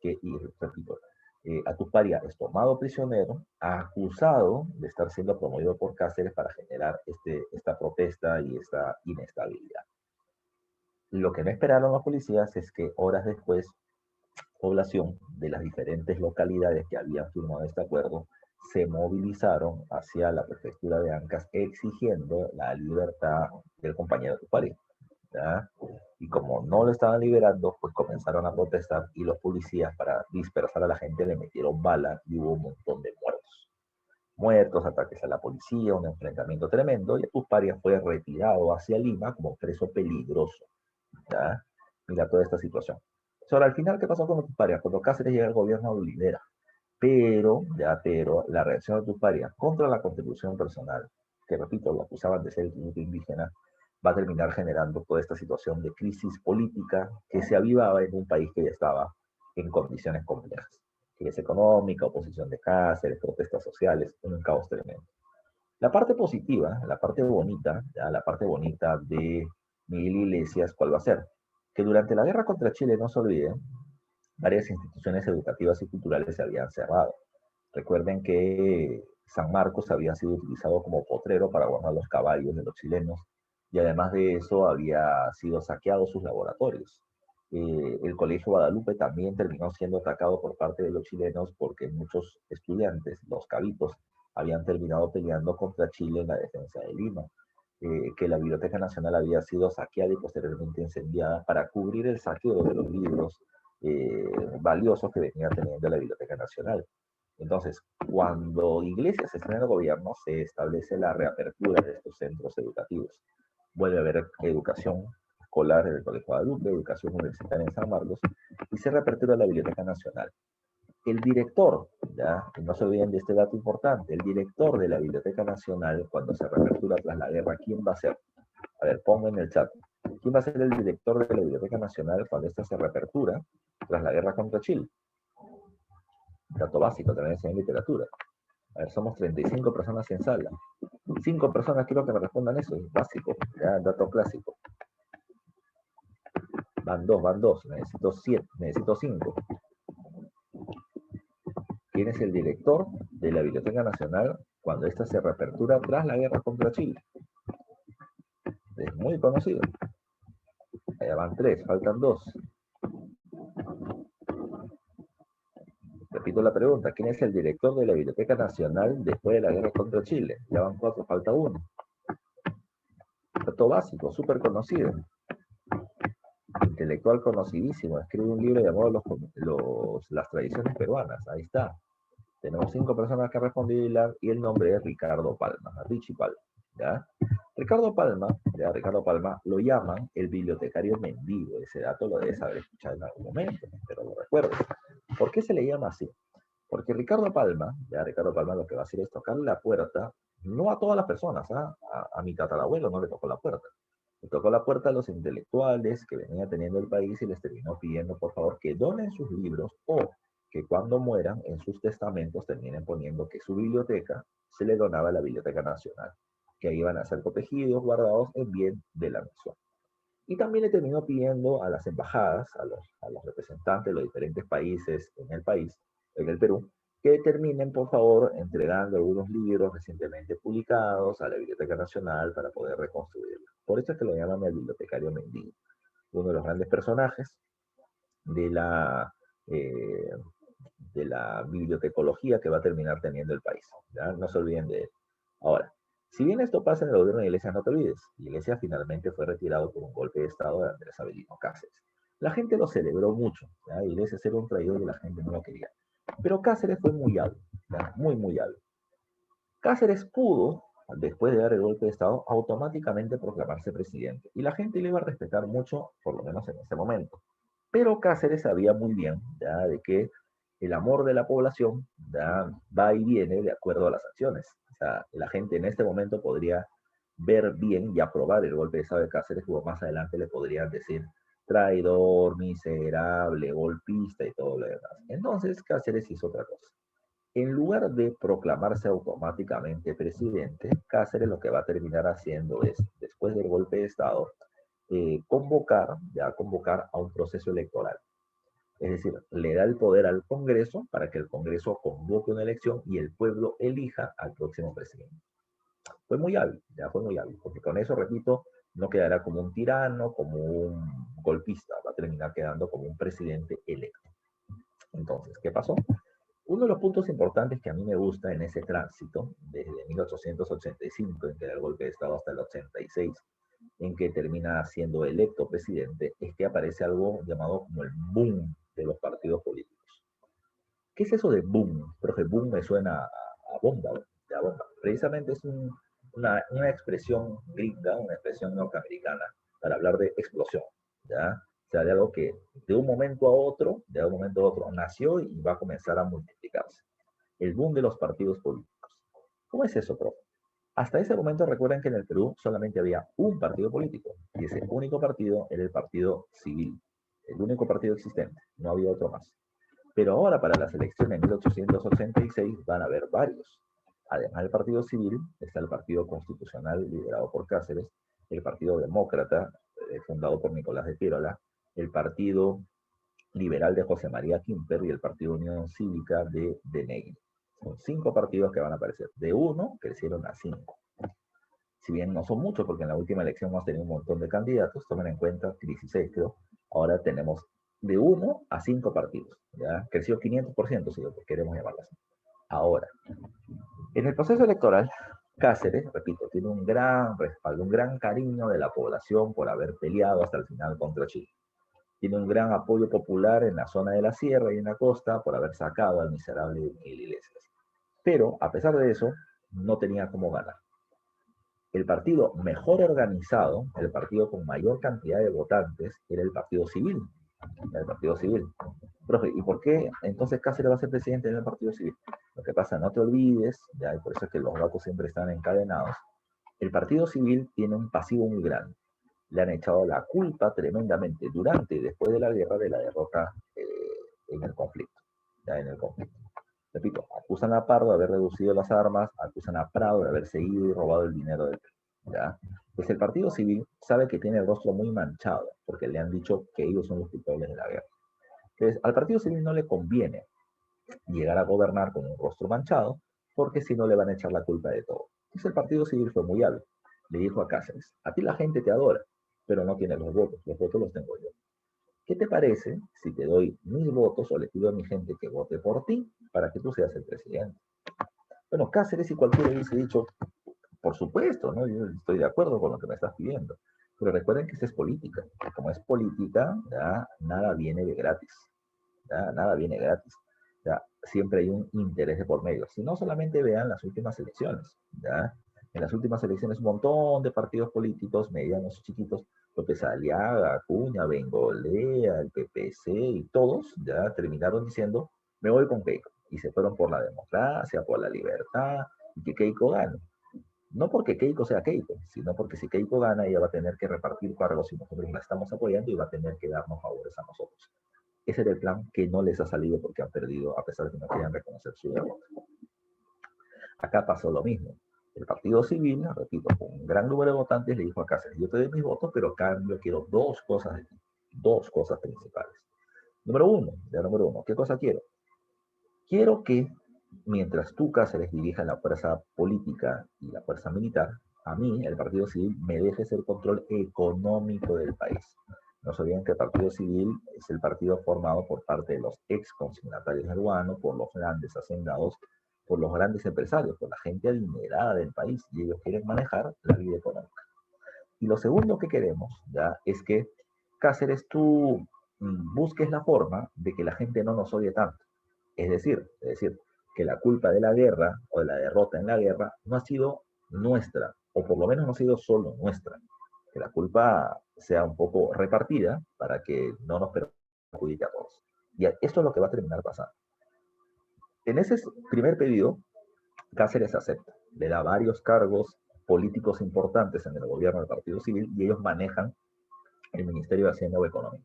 y repito, Tusparia es tomado prisionero, acusado de estar siendo promovido por Cáceres para generar esta protesta y esta inestabilidad. Lo que no esperaron los policías es que horas después, población de las diferentes localidades que habían firmado este acuerdo se movilizaron hacia la prefectura de Ancas exigiendo la libertad del compañero Tusparia. ¿Ya? Y como no lo estaban liberando, pues comenzaron a protestar y los policías, para dispersar a la gente, le metieron bala y hubo un montón de muertos. Muertos, ataques a la policía, un enfrentamiento tremendo, y Tusparia fue retirado hacia Lima como preso peligroso. ¿Ya? Mira toda esta situación. Ahora, al final, ¿qué pasó con Tusparia? Cuando Cáceres llega al gobierno, lo libera. Pero la reacción de Tusparia contra la contribución personal, que repito, lo acusaban de ser el tributo indígena, va a terminar generando toda esta situación de crisis política que se avivaba en un país que ya estaba en condiciones complejas. Crisis económica, oposición de Cáceres, protestas sociales, un caos tremendo. La parte positiva, la parte bonita, ya, la parte bonita de Miguel Iglesias, ¿cuál va a ser? Que durante la guerra contra Chile, no se olviden, varias instituciones educativas y culturales se habían cerrado. Recuerden que San Marcos había sido utilizado como potrero para guardar los caballos de los chilenos y además de eso había sido saqueado sus laboratorios. El Colegio Guadalupe también terminó siendo atacado por parte de los chilenos porque muchos estudiantes, los cabitos, habían terminado peleando contra Chile en la defensa de Lima. Que la Biblioteca Nacional había sido saqueada y posteriormente incendiada para cubrir el saqueo de los libros valiosos que venía teniendo la Biblioteca Nacional. Entonces, cuando Iglesias está en el gobierno, se establece la reapertura de estos centros educativos. Vuelve a haber educación escolar en el Colegio Guadalupe, educación universitaria en San Marcos, y se reapertura la Biblioteca Nacional. El director, ya, y no se olviden de este dato importante, el director de la Biblioteca Nacional, cuando se reapertura tras la guerra, ¿quién va a ser? A ver, pongo en el chat. ¿Quién va a ser el director de la Biblioteca Nacional cuando esta se reapertura tras la guerra contra Chile? Dato básico, también en literatura. A ver, somos 35 personas en sala. 5 personas quiero que me respondan eso, es básico, ya, dato clásico. Van dos, necesito 7, necesito 5. ¿Quién es el director de la Biblioteca Nacional cuando esta se reapertura tras la guerra contra Chile? Es muy conocido. Allá van 3, faltan 2. Repito la pregunta, ¿quién es el director de la Biblioteca Nacional después de la guerra contra Chile? Ya van 4, falta 1. Dato básico, súper conocido. Intelectual conocidísimo, escribe un libro llamado Las tradiciones peruanas, ahí está. Tenemos 5 personas que han respondido y el nombre es Ricardo Palma, Richie Palma, ¿ya? Ricardo Palma lo llaman el bibliotecario mendigo, ese dato lo debes haber escuchado en algún momento, pero lo recuerdo. ¿Por qué se le llama así? Porque Ricardo Palma lo que va a hacer es tocarle la puerta, no a todas las personas, a mi tatarabuelo no le tocó la puerta, le tocó la puerta a los intelectuales que venía teniendo el país y les terminó pidiendo por favor que donen sus libros o que cuando mueran en sus testamentos terminen poniendo que su biblioteca se le donaba a la Biblioteca Nacional, que iban a ser protegidos, guardados en bien de la nación. Y también le terminó pidiendo a las embajadas, a los representantes de los diferentes países en el país, en el Perú, que terminen, por favor, entregando algunos libros recientemente publicados a la Biblioteca Nacional para poder reconstruirla. Por eso es que lo llaman el bibliotecario mendigo, uno de los grandes personajes de eh, la bibliotecología que va a terminar teniendo el país. ¿Ya? No se olviden de él. Ahora, si bien esto pasa en el gobierno de Iglesias, no te olvides, Iglesias finalmente fue retirado por un golpe de Estado de Andrés Avelino Cáceres. La gente lo celebró mucho, ¿ya? Iglesias era un traidor y la gente no lo quería. Pero Cáceres fue muy hábil, ¿ya? Muy, muy hábil. Cáceres pudo, después de dar el golpe de Estado, automáticamente proclamarse presidente. Y la gente le iba a respetar mucho, por lo menos en ese momento. Pero Cáceres sabía muy bien ya, de que el amor de la población ya, va y viene de acuerdo a las acciones. O sea, la gente en este momento podría ver bien y aprobar el golpe de Estado de Cáceres, o más adelante le podrían decir traidor, miserable, golpista y todo lo demás. Entonces Cáceres hizo otra cosa. En lugar de proclamarse automáticamente presidente, Cáceres lo que va a terminar haciendo es, después del golpe de Estado, convocar a un proceso electoral. Es decir, le da el poder al Congreso para que el Congreso convoque una elección y el pueblo elija al próximo presidente. Fue muy hábil, ya fue muy hábil, porque con eso, repito, no quedará como un tirano, como un golpista, va a terminar quedando como un presidente electo. Entonces, ¿qué pasó? Uno de los puntos importantes que a mí me gusta en ese tránsito, desde 1885, en que era el golpe de Estado, hasta el 86, en que termina siendo electo presidente, es que aparece algo llamado como el boom de los partidos políticos. ¿Qué es eso de boom? Profe, boom me suena a bomba, a bomba. Precisamente es una expresión gringa, una expresión norteamericana para hablar de explosión, ¿ya? O sea, de algo que de un momento a otro nació y va a comenzar a multiplicarse. El boom de los partidos políticos. ¿Cómo es eso, profe? Hasta ese momento recuerden que en el Perú solamente había un partido político y ese único partido era el Partido Civil, el único partido existente, no había otro más. Pero ahora para las elecciones en 1886 van a haber varios. Además del Partido Civil, está el Partido Constitucional liderado por Cáceres, el Partido Demócrata, fundado por Nicolás de Piérola, el Partido Liberal de José María Quimper y el Partido Unión Cívica de Negri. Son 5 partidos que van a aparecer. De 1 crecieron a 5. Si bien no son muchos, porque en la última elección hemos tenido un montón de candidatos, tomen en cuenta 16 creo, ahora tenemos de 1 a 5 partidos. ¿Ya? Creció 500%, si lo queremos llamarlo así. Ahora, en el proceso electoral, Cáceres, repito, tiene un gran respaldo, un gran cariño de la población por haber peleado hasta el final contra Chile. Tiene un gran apoyo popular en la zona de la sierra y en la costa por haber sacado al miserable Miguel Iglesias. Pero, a pesar de eso, no tenía cómo ganar. El partido mejor organizado, el partido con mayor cantidad de votantes, era el Partido Civil. El Partido Civil. Profe, ¿y por qué entonces Cáceres va a ser presidente del Partido Civil? Lo que pasa, no te olvides, ya, y por eso es que los datos siempre están encadenados, el Partido Civil tiene un pasivo muy grande. Le han echado la culpa tremendamente durante y después de la guerra de la derrota en el conflicto. Ya en el conflicto. Repito, acusan a Pardo de haber reducido las armas, acusan a Prado de haber seguido y robado el dinero del ¿ya? Pues el Partido Civil sabe que tiene el rostro muy manchado, porque le han dicho que ellos son los culpables de la guerra. Entonces, al Partido Civil no le conviene llegar a gobernar con un rostro manchado, porque si no le van a echar la culpa de todo. Entonces el Partido Civil fue muy hábil. Le dijo a Cáceres, a ti la gente te adora, pero no tienes los votos los tengo yo. ¿Qué te parece si te doy mis votos o le pido a mi gente que vote por ti para que tú seas el presidente? Bueno, Cáceres y cualquiera hubiese dicho, por supuesto, ¿no? Yo estoy de acuerdo con lo que me estás pidiendo. Pero recuerden que esta es política. Como es política, ya nada viene de gratis. Ya nada viene gratis. Ya siempre hay un interés de por medio. Si no, solamente vean las últimas elecciones. ¿Ya? En las últimas elecciones, un montón de partidos políticos, medianos, chiquitos, López Aliaga, Acuña, Bengolea, el PPC y todos ya terminaron diciendo, me voy con Keiko. Y se fueron por la democracia, por la libertad, y que Keiko gane. No porque Keiko sea Keiko, sino porque si Keiko gana, ella va a tener que repartir cargos y nosotros la estamos apoyando y va a tener que darnos favores a nosotros. Ese era el plan que no les ha salido porque han perdido, a pesar de que no quieran reconocer su derrota. Acá pasó lo mismo. El Partido Civil, repito, con un gran número de votantes, le dijo a Cáceres, yo te doy mis votos, pero a cambio quiero 2 cosas de ti. 2 cosas principales. Número uno, ¿qué cosa quiero? Quiero que mientras tú, Cáceres, dirijas la fuerza política y la fuerza militar, a mí, el Partido Civil, me dejes el control económico del país. No se olviden que el Partido Civil es el partido formado por parte de los ex consignatarios del guano, por los grandes hacendados, por los grandes empresarios, por la gente adinerada del país, y ellos quieren manejar la vida económica. Y lo segundo que queremos, ya, es que Cáceres, tú busques la forma de que la gente no nos odie tanto. Es decir, que la culpa de la guerra o de la derrota en la guerra no ha sido nuestra, o por lo menos no ha sido solo nuestra. Que la culpa sea un poco repartida para que no nos perjudique a todos. Y esto es lo que va a terminar pasando. En ese primer pedido, Cáceres acepta, le da varios cargos políticos importantes en el gobierno del Partido Civil y ellos manejan el Ministerio de Hacienda o Económica.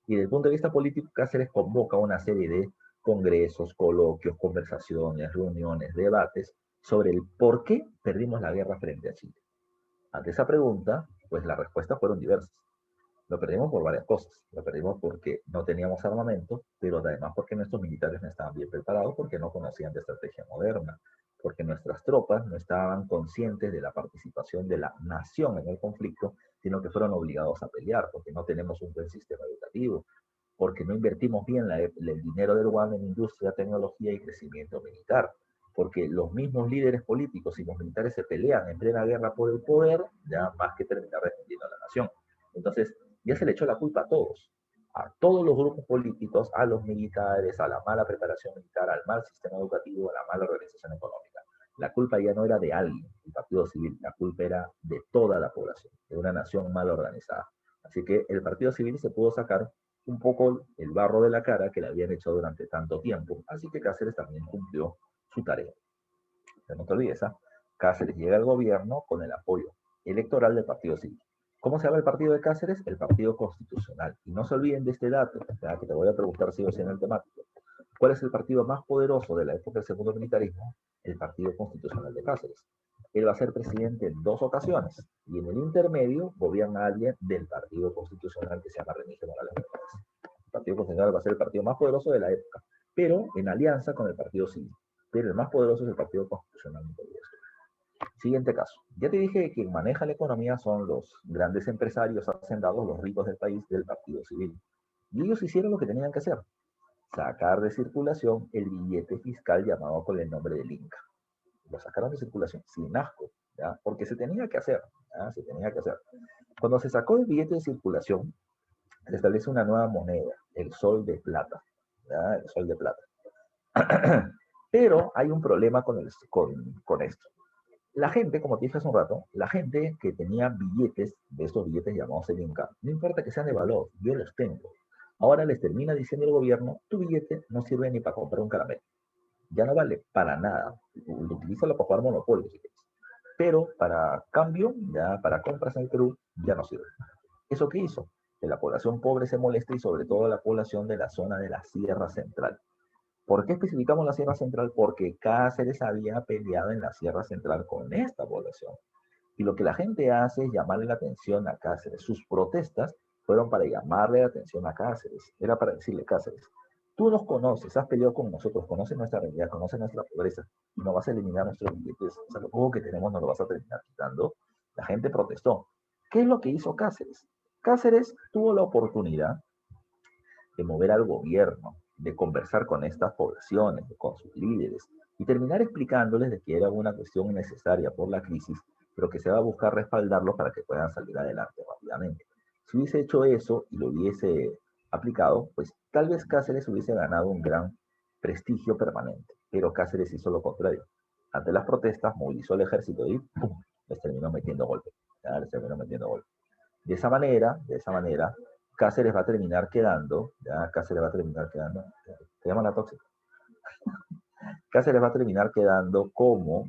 Y desde el punto de vista político, Cáceres convoca una serie de congresos, coloquios, conversaciones, reuniones, debates sobre el por qué perdimos la guerra frente a Chile. Ante esa pregunta, pues las respuestas fueron diversas. Lo perdimos por varias cosas. Lo perdimos porque no teníamos armamento, pero además porque nuestros militares no estaban bien preparados, porque no conocían de estrategia moderna, porque nuestras tropas no estaban conscientes de la participación de la nación en el conflicto, sino que fueron obligados a pelear, porque no tenemos un buen sistema educativo, porque no invertimos bien el dinero del UAM en industria, tecnología y crecimiento militar, porque los mismos líderes políticos y los militares se pelean en plena guerra por el poder, ya más que terminar defendiendo a la nación. Entonces, ya se le echó la culpa a todos los grupos políticos, a los militares, a la mala preparación militar, al mal sistema educativo, a la mala organización económica. La culpa ya no era de alguien, el Partido Civil, la culpa era de toda la población, de una nación mal organizada. Así que el Partido Civil se pudo sacar un poco el barro de la cara que le habían hecho durante tanto tiempo, así que Cáceres también cumplió su tarea. Pero no te olvides, Cáceres llega al gobierno con el apoyo electoral del Partido Civil. ¿Cómo se llama el partido de Cáceres? El Partido Constitucional. Y no se olviden de este dato, ¿verdad? Que te voy a preguntar si o si en el temático. ¿Cuál es el partido más poderoso de la época del segundo militarismo? el Partido Constitucional de Cáceres. Él va a ser presidente en 2 ocasiones y en el intermedio gobierna alguien del Partido Constitucional que se llama Remigio Morales Bermúdez. El Partido Constitucional va a ser el partido más poderoso de la época, pero en alianza con el Partido Cívico. Pero el más poderoso es el Partido Constitucional. Siguiente caso. Ya te dije que quien maneja la economía son los grandes empresarios hacendados, los ricos del país, del Partido Civil. Y ellos hicieron lo que tenían que hacer: sacar de circulación el billete fiscal llamado con el nombre del Inca. Lo sacaron de circulación, sin asco, ¿ya? Porque se tenía que hacer, ¿ya? Se tenía que hacer. Cuando se sacó el billete de circulación, se establece una nueva moneda, el sol de plata, ¿ya? El sol de plata. Pero hay un problema con esto. La gente, como te dije hace un rato, la gente que tenía billetes, de estos billetes llamados el Inca, no importa que sean de valor, yo los tengo. Ahora les termina diciendo el gobierno: tu billete no sirve ni para comprar un caramelo. Ya no vale para nada. Utilízalo para jugar Monopoly, si quieres. Pero para cambio, ya para compras en el Perú, ya no sirve. ¿Eso qué hizo? Que la población pobre se moleste, y sobre todo la población de la zona de la Sierra Central. ¿Por qué especificamos la Sierra Central? Porque Cáceres había peleado en la Sierra Central con esta población. Y lo que la gente hace es llamarle la atención a Cáceres. Sus protestas fueron para llamarle la atención a Cáceres. Era para decirle: Cáceres, tú nos conoces, has peleado con nosotros, conoces nuestra realidad, conoces nuestra pobreza, y no vas a eliminar nuestros billetes. O sea, lo poco que tenemos nos lo vas a terminar quitando. La gente protestó. ¿Qué es lo que hizo Cáceres? Cáceres tuvo la oportunidad de mover al gobierno, de conversar con estas poblaciones, con sus líderes, y terminar explicándoles de que era una cuestión necesaria por la crisis, pero que se va a buscar respaldarlos para que puedan salir adelante rápidamente. Si hubiese hecho eso y lo hubiese aplicado, pues tal vez Cáceres hubiese ganado un gran prestigio permanente, pero Cáceres hizo lo contrario. Ante las protestas movilizó el ejército y ¡pum!, les terminó metiendo golpe. ¿Ya? Les terminó metiendo golpe. De esa manera, Cáceres va a terminar quedando, ya Cáceres va a terminar quedando, se llama la tóxica. Cáceres va a terminar quedando como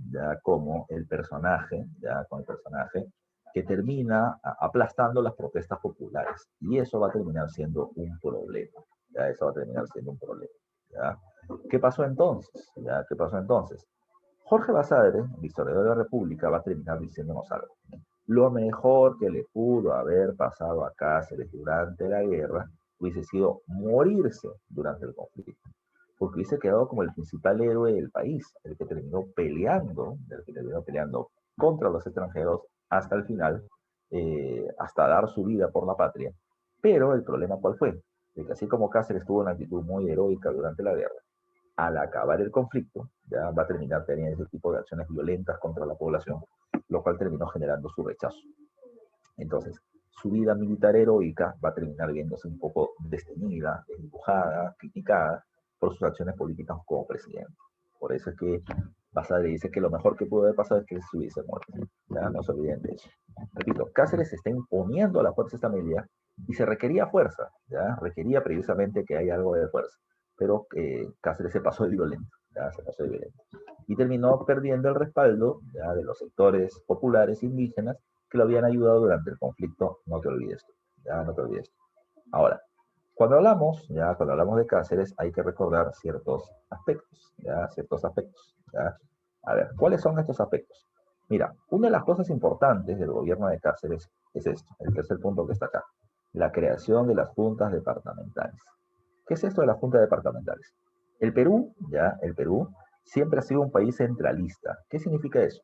el personaje, ya con el personaje que termina aplastando las protestas populares. Y eso va a terminar siendo un problema. Ya, eso va a terminar siendo un problema. ¿Ya? ¿Qué pasó entonces? ¿Ya? ¿Qué pasó entonces? Jorge Basadre, el historiador de la República, va a terminar diciéndonos algo. Lo mejor que le pudo haber pasado a Cáceres durante la guerra hubiese sido morirse durante el conflicto, porque hubiese quedado como el principal héroe del país, el que terminó peleando contra los extranjeros hasta el final, hasta dar su vida por la patria. Pero el problema, ¿cuál fue? De que así como Cáceres tuvo una actitud muy heroica durante la guerra, al acabar el conflicto, ya va a terminar teniendo ese tipo de acciones violentas contra la población, lo cual terminó generando su rechazo. Entonces, su vida militar heroica va a terminar viéndose un poco desteñida, desdibujada, criticada por sus acciones políticas como presidente. Por eso es que Basadre dice que lo mejor que pudo haber pasado es que se hubiese muerto. ¿Ya? No se olviden de eso. Repito, Cáceres se está imponiendo a la fuerza esta medida y se requería fuerza, ¿ya? Requería precisamente que haya algo de fuerza. Pero Cáceres se pasó de violento, ¿ya? Se pasó de violento. Y terminó perdiendo el respaldo, ¿ya?, de los sectores populares indígenas que lo habían ayudado durante el conflicto. No te olvides, ya no te olvides. Ahora, cuando hablamos de Cáceres, hay que recordar ciertos aspectos, ¿ya? Ciertos aspectos, ¿ya? A ver, ¿cuáles son estos aspectos? Mira, una de las cosas importantes del gobierno de Cáceres es esto, el tercer punto que está acá: la creación de las juntas departamentales. ¿Qué es esto de las juntas departamentales? El Perú siempre ha sido un país centralista. ¿Qué significa eso?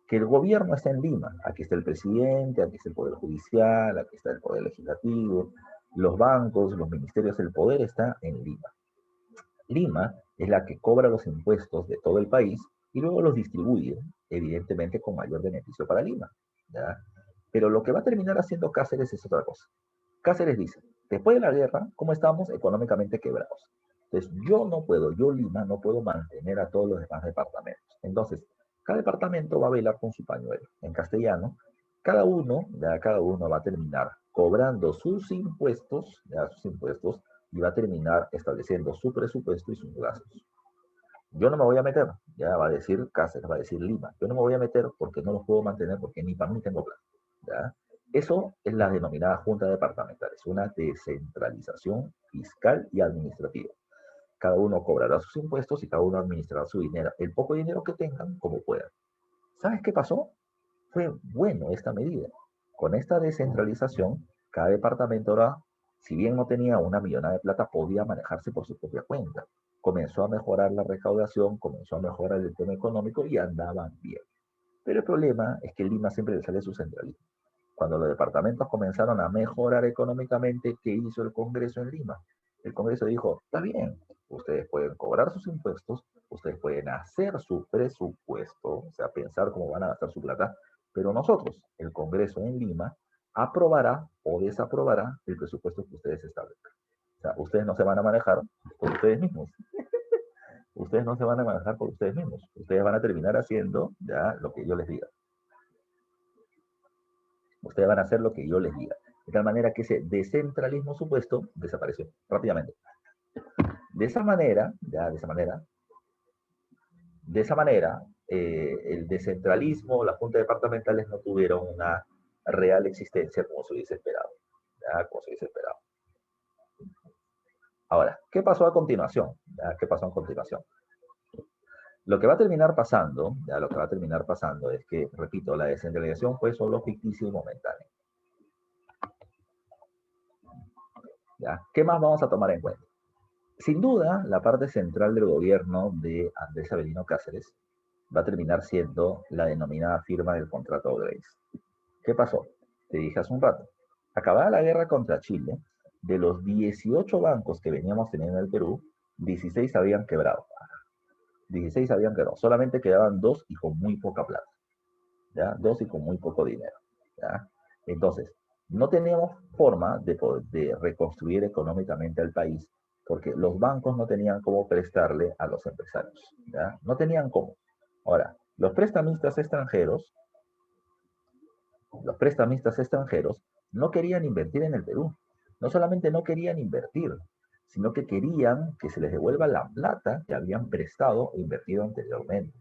Que el gobierno está en Lima. Aquí está el presidente, aquí está el Poder Judicial, aquí está el Poder Legislativo, los bancos, los ministerios, el poder está en Lima. Lima es la que cobra los impuestos de todo el país y luego los distribuye, evidentemente con mayor beneficio para Lima, ¿ya? Pero lo que va a terminar haciendo Cáceres es otra cosa. Cáceres dice: después de la guerra, ¿cómo estamos económicamente quebrados? Entonces, yo Lima, no puedo mantener a todos los demás departamentos. Entonces, cada departamento va a velar con su pañuelo. En castellano, cada uno va a terminar cobrando sus impuestos, y va a terminar estableciendo su presupuesto y sus gastos. Yo no me voy a meter, ya va a decir Cáceres, va a decir Lima. Yo no me voy a meter porque no los puedo mantener, porque ni para mí tengo plata. ¿Ya? Eso es la denominada junta departamental, es una descentralización fiscal y administrativa. Cada uno cobrará sus impuestos y cada uno administrará su dinero, el poco dinero que tengan, como puedan. ¿Sabes qué pasó? Fue bueno esta medida. Con esta descentralización, cada departamento ahora, si bien no tenía una millonada de plata, podía manejarse por su propia cuenta. Comenzó a mejorar la recaudación, comenzó a mejorar el tema económico y andaban bien. Pero el problema es que Lima siempre le sale su centralismo. Cuando los departamentos comenzaron a mejorar económicamente, ¿qué hizo el Congreso en Lima? El Congreso dijo, está bien, ustedes pueden cobrar sus impuestos, ustedes pueden hacer su presupuesto, o sea, pensar cómo van a gastar su plata, pero nosotros, el Congreso en Lima, aprobará o desaprobará el presupuesto que ustedes establezcan. O sea, ustedes no se van a manejar por ustedes mismos. Ustedes no se van a manejar por ustedes mismos. Ustedes van a terminar haciendo ya lo que yo les diga. Ustedes van a hacer lo que yo les diga. De tal manera que ese descentralismo supuesto desapareció rápidamente. De esa manera, ya de esa manera, el descentralismo, las juntas departamentales no tuvieron una real existencia como se hubiese esperado. ¿Ya? Como se hubiese esperado. Ahora, ¿qué pasó a continuación? ¿Ya? ¿Qué pasó a continuación? Lo que va a terminar pasando, ya lo que va a terminar pasando es que, repito, la descentralización fue solo ficticia y momentánea. ¿Ya? ¿Qué más vamos a tomar en cuenta? Sin duda, la parte central del gobierno de Andrés Avelino Cáceres va a terminar siendo la denominada firma del contrato Grace. ¿Qué pasó? Te dije hace un rato. Acabada la guerra contra Chile, de los 18 bancos que veníamos teniendo en el Perú, 16 habían quebrado. 16 habían quebrado. Solamente quedaban dos y con muy poca plata. ¿Ya? Dos y con muy poco dinero. ¿Ya? Entonces, no teníamos forma de reconstruir económicamente al país porque los bancos no tenían cómo prestarle a los empresarios. ¿Ya? No tenían cómo. Ahora, los prestamistas extranjeros no querían invertir en el Perú. No solamente no querían invertir, sino que querían que se les devuelva la plata que habían prestado e invertido anteriormente.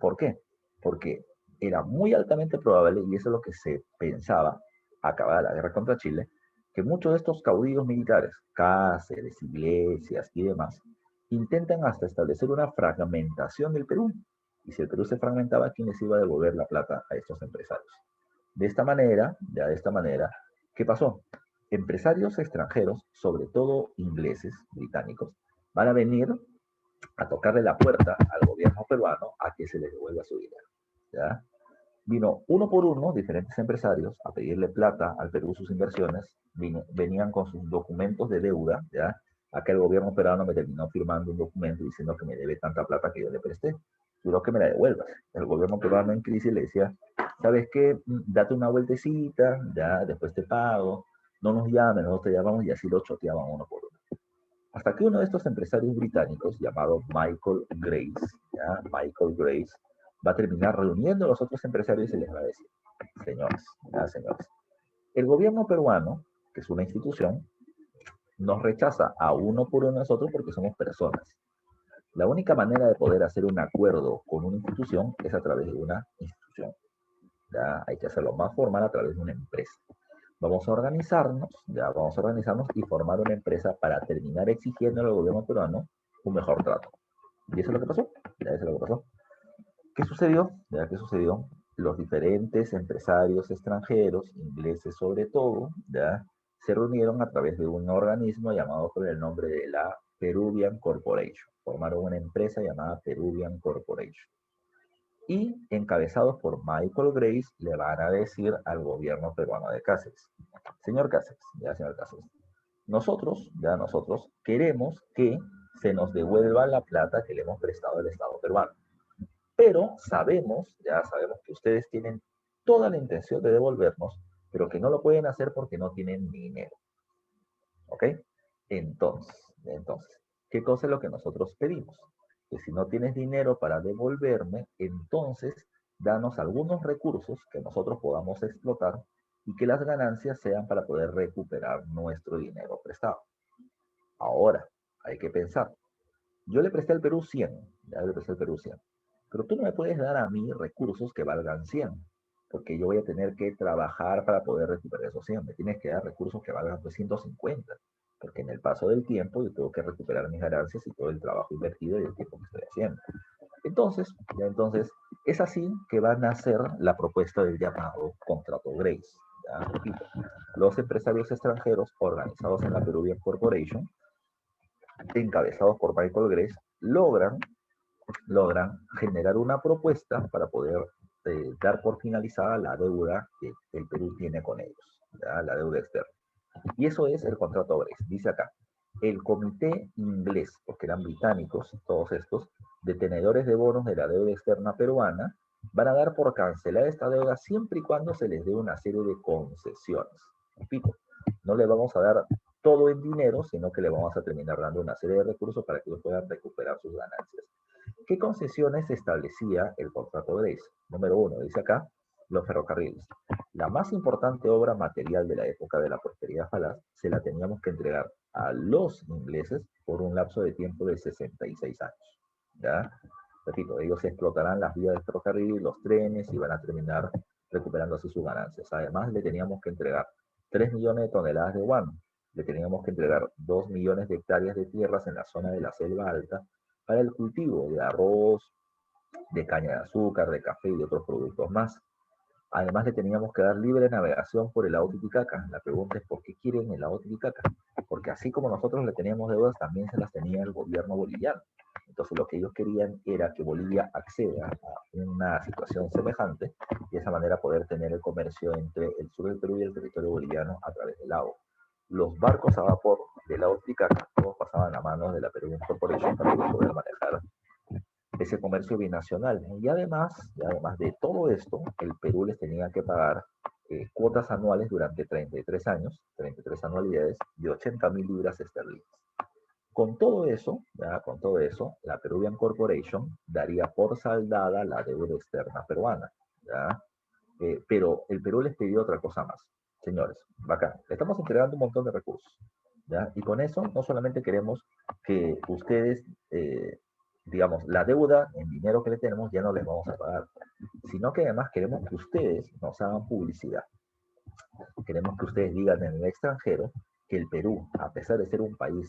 ¿Por qué? Porque era muy altamente probable, y eso es lo que se pensaba, acabada la guerra contra Chile, que muchos de estos caudillos militares, Cáceres, Iglesias y demás, intentan hasta establecer una fragmentación del Perú. Y si el Perú se fragmentaba, ¿quién les iba a devolver la plata a estos empresarios? De esta manera, ya de esta manera, ¿qué pasó? Empresarios extranjeros, sobre todo ingleses, británicos, van a venir a tocarle la puerta al gobierno peruano a que se les devuelva su dinero. ¿Ya? Vino uno por uno diferentes empresarios a pedirle plata al Perú sus inversiones, venían con sus documentos de deuda, ¿ya? Acá el gobierno peruano me terminó firmando un documento diciendo que me debe tanta plata que yo le presté, quiero que me la devuelvas. El gobierno peruano en crisis le decía, ¿sabes qué? Date una vueltecita, ya, después te pago, no nos llames, nosotros te llamamos y así lo choteaban uno por uno. Hasta que uno de estos empresarios británicos, llamado Michael Grace, ¿ya? Michael Grace, va a terminar reuniendo a los otros empresarios y les va a decir, señores, ya, señores, el gobierno peruano, que es una institución, nos rechaza a uno por uno a nosotros porque somos personas. La única manera de poder hacer un acuerdo con una institución es a través de una institución. Ya hay que hacerlo más formal a través de una empresa. Vamos a organizarnos y formar una empresa para terminar exigiendo al gobierno peruano un mejor trato. Y eso es lo que pasó. Ya eso es lo que pasó. ¿Qué sucedió? Ya, ¿qué sucedió? Los diferentes empresarios extranjeros, ingleses sobre todo, ya, se reunieron a través de un organismo llamado por el nombre de la Peruvian Corporation. Formaron una empresa llamada Peruvian Corporation. Y encabezados por Michael Grace, le van a decir al gobierno peruano de Cáceres, señor Cáceres, ya señor Cáceres, nosotros queremos que se nos devuelva la plata que le hemos prestado al Estado peruano. Pero ya sabemos que ustedes tienen toda la intención de devolvernos, pero que no lo pueden hacer porque no tienen dinero. ¿Ok? Entonces, ¿qué cosa es lo que nosotros pedimos? Que si no tienes dinero para devolverme, entonces danos algunos recursos que nosotros podamos explotar y que las ganancias sean para poder recuperar nuestro dinero prestado. Ahora, hay que pensar. Yo le presté al Perú 100, ya le presté al Perú 100, pero tú no me puedes dar a mí recursos que valgan 100, porque yo voy a tener que trabajar para poder recuperar esos 100. Me tienes que dar recursos que valgan 250, porque en el paso del tiempo yo tengo que recuperar mis ganancias y todo el trabajo invertido y el tiempo que estoy haciendo. Entonces, es así que va a nacer la propuesta del llamado contrato Grace. ¿Ya? Repito, los empresarios extranjeros organizados en la Peruvian Corporation, encabezados por Michael Grace, logran generar una propuesta para poder dar por finalizada la deuda que el Perú tiene con ellos, ¿ya? La deuda externa. Y eso es el contrato Grace. Dice acá, el comité inglés, porque eran británicos todos estos, detenedores de bonos de la deuda externa peruana, van a dar por cancelar esta deuda siempre y cuando se les dé una serie de concesiones. Repito, no le vamos a dar todo en dinero, sino que le vamos a terminar dando una serie de recursos para que ellos puedan recuperar sus ganancias. ¿Qué concesiones establecía el contrato Grace? Número uno, dice acá, los ferrocarriles. La más importante obra material de la época de la prosperidad falaz se la teníamos que entregar a los ingleses por un lapso de tiempo de 66 años. ¿Ya? Repito, ellos explotarán las vías de ferrocarril, los trenes y van a terminar recuperando así sus ganancias. Además, le teníamos que entregar 3 millones de toneladas de guano, le teníamos que entregar 2 millones de hectáreas de tierras en la zona de la selva alta para el cultivo de arroz, de caña de azúcar, de café y de otros productos más. Además, le teníamos que dar libre navegación por el lago Titicaca. La pregunta es, ¿por qué quieren el lago Titicaca? Porque así como nosotros le teníamos deudas, también se las tenía el gobierno boliviano. Entonces, lo que ellos querían era que Bolivia acceda a una situación semejante y de esa manera poder tener el comercio entre el sur del Perú y el territorio boliviano a través del lago. Los barcos a vapor del lago Titicaca todos pasaban a manos de la Peruvian Corporation para poder manejar ese comercio binacional. Y además de todo esto, el Perú les tenía que pagar cuotas anuales durante 33 años, 33 anualidades de 80.000 libras esterlinas. Con todo eso, ¿ya? Con todo eso, la Peruvian Corporation daría por saldada la deuda externa peruana. ¿Ya? Pero el Perú les pidió otra cosa más. Señores, bacán, le estamos entregando un montón de recursos. ¿Ya? Y con eso no solamente queremos que ustedes, digamos, la deuda en dinero que le tenemos ya no les vamos a pagar, sino que además queremos que ustedes nos hagan publicidad. Queremos que ustedes digan en el extranjero que el Perú, a pesar de ser un país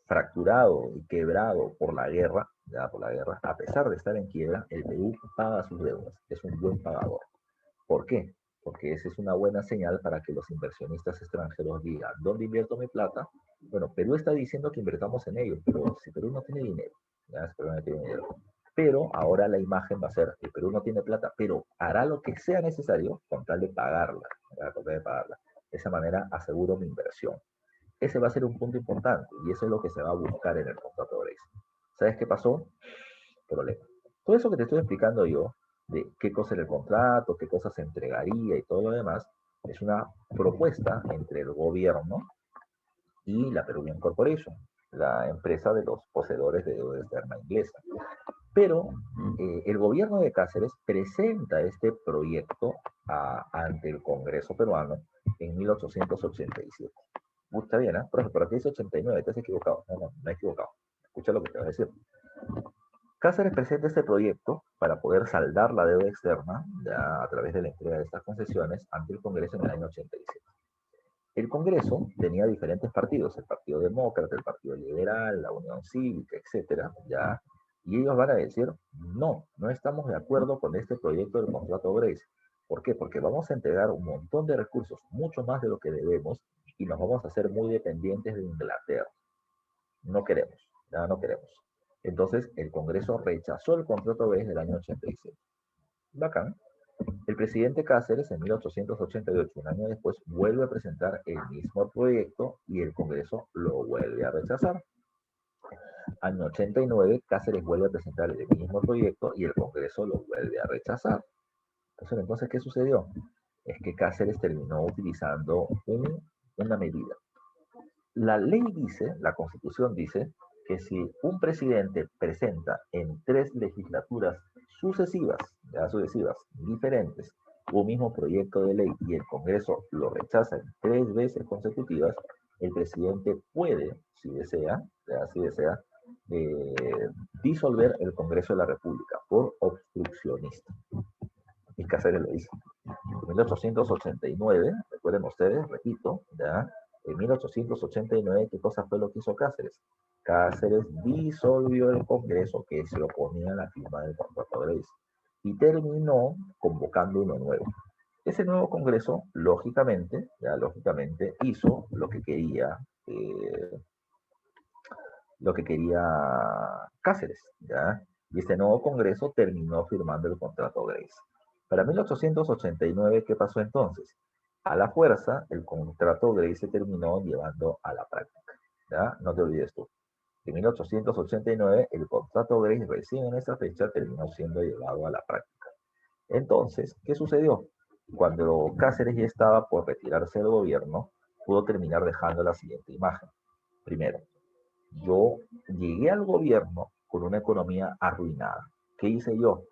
fracturado y quebrado por la guerra, ya por la guerra, a pesar de estar en quiebra, el Perú paga sus deudas, es un buen pagador. ¿Por qué? Porque esa es una buena señal para que los inversionistas extranjeros digan, ¿dónde invierto mi plata? Bueno, Perú está diciendo que invertamos en ello, pero si Perú no tiene dinero, ya, si Perú no tiene dinero. Pero ahora la imagen va a ser que Perú no tiene plata, pero hará lo que sea necesario con tal de pagarla, ¿verdad? Con tal de pagarla. De esa manera aseguro mi inversión. Ese va a ser un punto importante y eso es lo que se va a buscar en el contrato de Grace. ¿Sabes qué pasó? Problema. Todo eso que te estoy explicando yo, de qué cosa era el contrato, qué cosas se entregaría y todo lo demás, es una propuesta entre el gobierno y la Peruvian Corporation, la empresa de los poseedores de deuda externa inglesa. Pero el gobierno de Cáceres presenta este proyecto ante el Congreso peruano en 1887. Está bien, ¿eh? Pero aquí dice 89, te has equivocado. No, no he equivocado. Escucha lo que te voy a decir. Cáceres presenta este proyecto para poder saldar la deuda externa ya a través de la entrega de estas concesiones ante el Congreso en el año 87. El Congreso tenía diferentes partidos, el Partido Demócrata, el Partido Liberal, la Unión Cívica, etcétera, ya, y ellos van a decir, no, no estamos de acuerdo con este proyecto del contrato Grace. ¿Por qué? Porque vamos a entregar un montón de recursos, mucho más de lo que debemos, y nos vamos a hacer muy dependientes de Inglaterra. No queremos, ya no queremos. Entonces, el Congreso rechazó el contrato Grace del año 87. Bacán. El presidente Cáceres, en 1888, un año después, vuelve a presentar el mismo proyecto y el Congreso lo vuelve a rechazar. Año 89, Cáceres vuelve a presentar el mismo proyecto y el Congreso lo vuelve a rechazar. Entonces, ¿qué sucedió? Es que Cáceres terminó utilizando una medida. La ley dice, la Constitución dice, que si un presidente presenta en 3 legislaturas sucesivas, diferentes, un mismo proyecto de ley y el Congreso lo rechaza en 3 veces consecutivas, el presidente puede, si desea, eh, disolver el Congreso de la República por obstruccionista. Y Cáceres lo hizo. En 1889, recuerden ustedes, repito, ¿ya? En 1889, ¿qué cosa fue lo que hizo Cáceres? Cáceres disolvió el Congreso que se oponía a la firma del Contrato de Grace y terminó convocando uno nuevo. Ese nuevo Congreso, lógicamente, lógicamente hizo lo que quería Cáceres, ¿ya? Y este nuevo Congreso terminó firmando el Contrato Grace. Para 1889, ¿qué pasó entonces? A la fuerza, el Contrato Grace se terminó llevando a la práctica, ¿ya? No te olvides tú. En 1889, el Contrato Grace recién en esa fecha terminó siendo llevado a la práctica. Entonces, ¿qué sucedió? Cuando Cáceres ya estaba por retirarse del gobierno, pudo terminar dejando la siguiente imagen. Primero, yo llegué al gobierno con una economía arruinada. ¿Qué hice yo?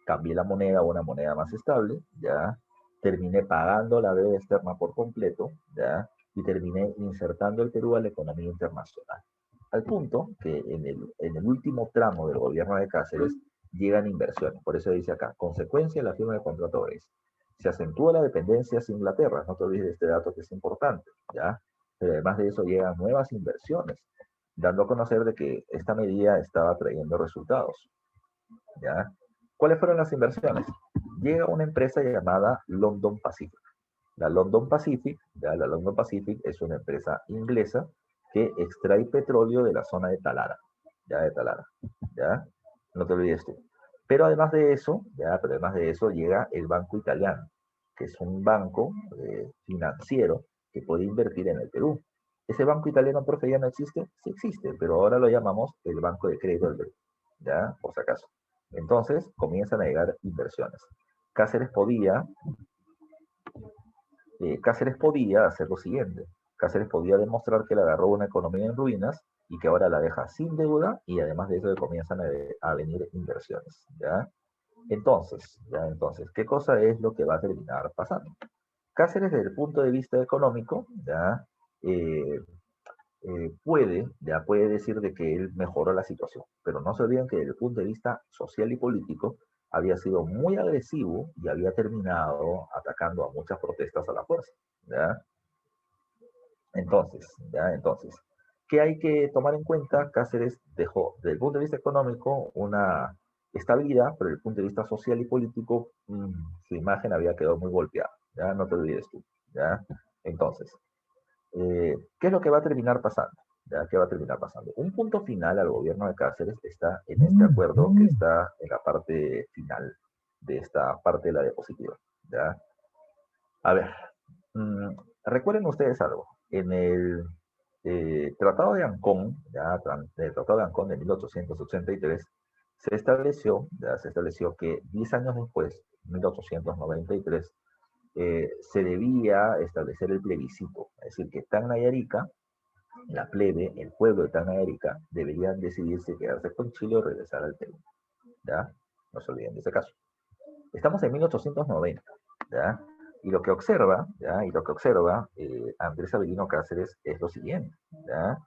Cambié la moneda a una moneda más estable, ¿ya? Terminé pagando la deuda externa por completo, ¿ya? Y terminé insertando el Perú a la economía internacional. Al punto que en el último tramo del gobierno de Cáceres llegan inversiones. Por eso dice acá, consecuencia de la firma de contrato Grace. Se acentúa la dependencia hacia Inglaterra, no te olvides de este dato que es importante, ¿ya? Pero además de eso llegan nuevas inversiones, dando a conocer de que esta medida estaba trayendo resultados, ¿ya? ¿Cuáles fueron las inversiones? Llega una empresa llamada London Pacific. La London Pacific, ¿ya? La London Pacific es una empresa inglesa que extrae petróleo de la zona de Talara, ¿ya? De Talara, ¿ya? No te olvides tú. Pero además de eso, ¿ya? Pero además de eso llega el Banco Italiano, que es un banco financiero que puede invertir en el Perú. ¿Ese banco italiano, profe, ya no existe? Sí existe, pero ahora lo llamamos el Banco de Crédito del Perú, ¿ya? Por si acaso. Entonces, comienzan a llegar inversiones. Cáceres podía Cáceres podía hacer lo siguiente. Cáceres podía demostrar que le agarró una economía en ruinas y que ahora la deja sin deuda y además de eso le comienzan a venir inversiones, ¿ya? Entonces, ¿qué cosa es lo que va a terminar pasando? Cáceres, desde el punto de vista económico, ¿ya? Eh, puede decir de que él mejoró la situación, pero no se olviden que desde el punto de vista social y político había sido muy agresivo y había terminado atacando a muchas protestas a la fuerza, ¿ya? Entonces, ¿qué hay que tomar en cuenta? Cáceres dejó, desde el punto de vista económico, una estabilidad, pero desde el punto de vista social y político, su imagen había quedado muy golpeada, ¿ya? No te olvides tú, ¿ya? Entonces, ¿qué es lo que va a terminar pasando? ¿Ya? ¿Qué va a terminar pasando? Un punto final al gobierno de Cáceres está en este acuerdo que está en la parte final de esta parte de la diapositiva, ¿ya? A ver, mm, recuerden ustedes algo. En el Tratado de Ancón, el Tratado de Ancón de 1883, se estableció que 10 años después, 1893, se debía establecer el plebiscito, es decir, que Tacna y Arica, la plebe, el pueblo de Tacna y Arica, deberían decidir si quedarse con Chile o regresar al Perú, ¿ya? No se olviden de ese caso. Estamos en 1890, ¿ya? Y lo que observa, ¿ya? Y lo que observa Andrés Avelino Cáceres es lo siguiente, ¿ya?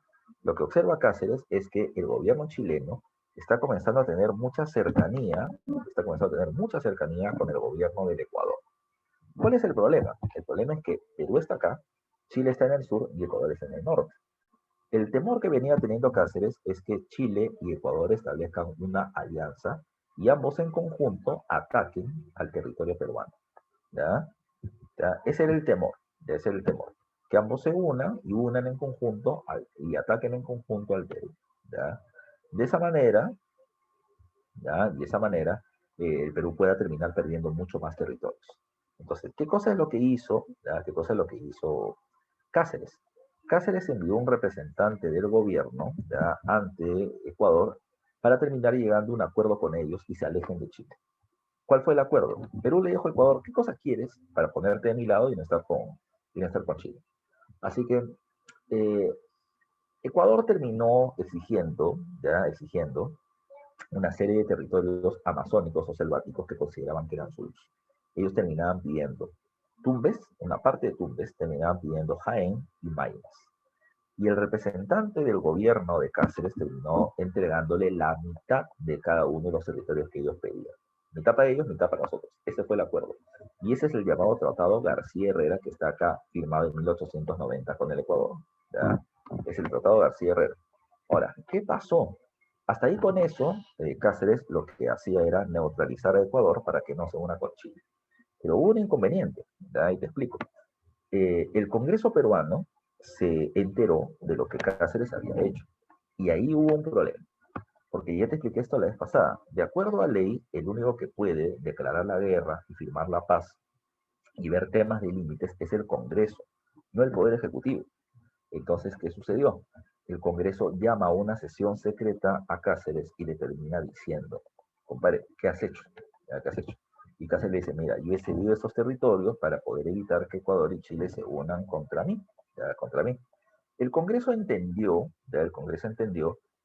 Lo que observa Cáceres es que el gobierno chileno está comenzando a tener mucha cercanía, con el gobierno del Ecuador. ¿Cuál es el problema? El problema es que Perú está acá, Chile está en el sur y Ecuador está en el norte. El temor que venía teniendo Cáceres es que Chile y Ecuador establezcan una alianza y ambos en conjunto ataquen al territorio peruano, ¿ya? ¿Ya? Ese era el temor, que ambos se unan y unan en conjunto y ataquen en conjunto al Perú, ¿ya? De esa manera, el Perú pueda terminar perdiendo mucho más territorios. Entonces, ¿qué cosa es lo que hizo? ¿Ya? ¿Qué cosa es lo que hizo Cáceres? Cáceres envió un representante del gobierno, ¿ya? Ante Ecuador para terminar llegando a un acuerdo con ellos y se alejen de Chile. ¿Cuál fue el acuerdo? Perú le dijo a Ecuador, ¿qué cosa quieres para ponerte de mi lado y no estar con Chile? Así que eh, Ecuador terminó exigiendo una serie de territorios amazónicos o selváticos que consideraban que eran suyos. Ellos terminaban pidiendo Tumbes, una parte de Tumbes, terminaban pidiendo Jaén y Maynas. Y el representante del gobierno de Cáceres terminó entregándole la mitad de cada uno de los territorios que ellos pedían. Mitad para ellos, mitad para nosotros. Ese fue el acuerdo. Y ese es el llamado Tratado García Herrera que está acá firmado en 1890 con el Ecuador. ¿Ya? Es el Tratado García Herrera. Ahora, ¿qué pasó? Hasta ahí con eso, Cáceres lo que hacía era neutralizar a Ecuador para que no se una con Chile. Pero hubo un inconveniente, ¿ya? Y te explico. El Congreso peruano se enteró de lo que Cáceres había hecho. Y ahí hubo un problema. Porque ya te expliqué esto la vez pasada. De acuerdo a ley, el único que puede declarar la guerra y firmar la paz y ver temas de límites es el Congreso, no el Poder Ejecutivo. Entonces, ¿qué sucedió? El Congreso llama a una sesión secreta a Cáceres y le termina diciendo, compadre, ¿qué has hecho? ¿Qué has hecho? Y Cáceres le dice, mira, yo he cedido esos territorios para poder evitar que Ecuador y Chile se unan contra mí, ¿ya? Contra mí. El Congreso entendió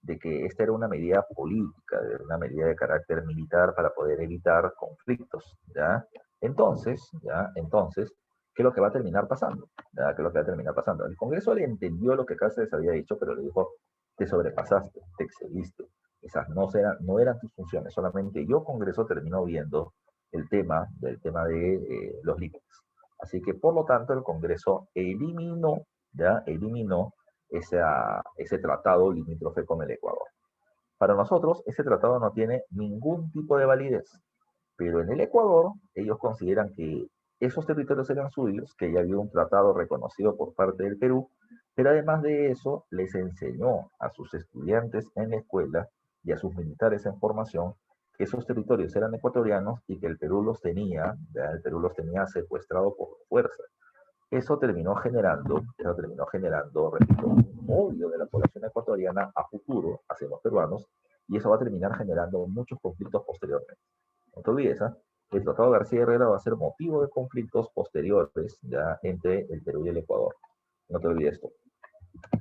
de que esta era una medida política, una medida de carácter militar para poder evitar conflictos, ¿ya? Entonces, ¿qué es lo que va a terminar pasando? ¿Ya? ¿Qué es lo que va a terminar pasando? El Congreso le entendió lo que Cáceres había dicho, pero le dijo, te sobrepasaste, te excediste. Esas no eran tus funciones, solamente yo, Congreso, termino viendo del tema de los límites. Así que, por lo tanto, el Congreso eliminó ese tratado limítrofe con el Ecuador. Para nosotros, ese tratado no tiene ningún tipo de validez, pero en el Ecuador ellos consideran que esos territorios eran suyos, que ya había un tratado reconocido por parte del Perú, pero además de eso les enseñó a sus estudiantes en la escuela y a sus militares en formación que esos territorios eran ecuatorianos y que el Perú los tenía, ¿verdad? El Perú los tenía secuestrados por fuerza. Repito, un odio de la población ecuatoriana a futuro hacia los peruanos, y eso va a terminar generando muchos conflictos posteriormente. No te olvides, ¿eh? El Tratado García Herrera va a ser motivo de conflictos posteriores ya entre el Perú y el Ecuador. No te olvides esto.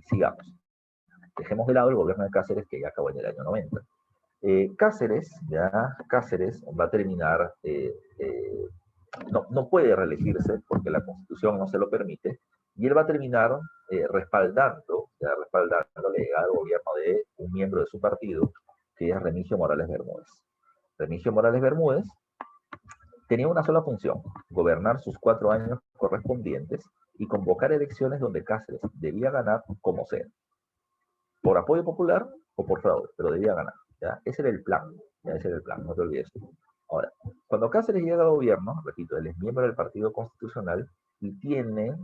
Sigamos. Dejemos de lado el gobierno de Cáceres, que ya acabó en el año 90. Cáceres va a terminar no puede reelegirse porque la Constitución no se lo permite, y él va a terminar respaldándole al gobierno de un miembro de su partido, que es Remigio Morales Bermúdez. Remigio Morales Bermúdez tenía una sola función, gobernar sus 4 años correspondientes y convocar elecciones donde Cáceres debía ganar como sea, por apoyo popular o por fraude, pero debía ganar. ¿Ya? Ese era el plan, no te olvides. Ahora, cuando Cáceres llega al gobierno, repito, él es miembro del Partido Constitucional y tiene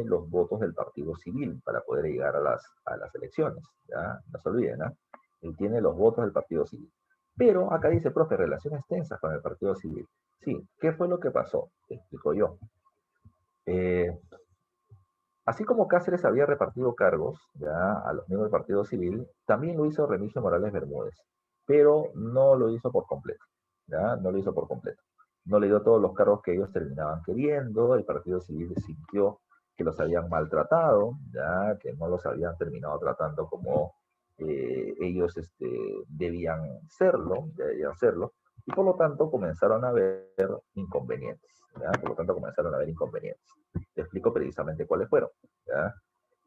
los votos del Partido Civil para poder llegar a las elecciones. ¿Ya? No se olviden, ¿no? Él tiene los votos del Partido Civil. Pero acá dice, profe, relaciones tensas con el Partido Civil. Sí, ¿qué fue lo que pasó? Te explico yo. Eh, Así como Cáceres había repartido cargos ya a los miembros del Partido Civil, también lo hizo Remigio Morales Bermúdez, pero no lo hizo por completo, ¿ya? No lo hizo por completo. No le dio todos los cargos que ellos terminaban queriendo, el Partido Civil sintió que los habían maltratado, ya que no los habían terminado tratando como ellos debían serlo, y por lo tanto comenzaron a haber inconvenientes, ¿ya? Por lo tanto comenzaron a haber inconvenientes. Te explico precisamente cuáles fueron. ¿Ya?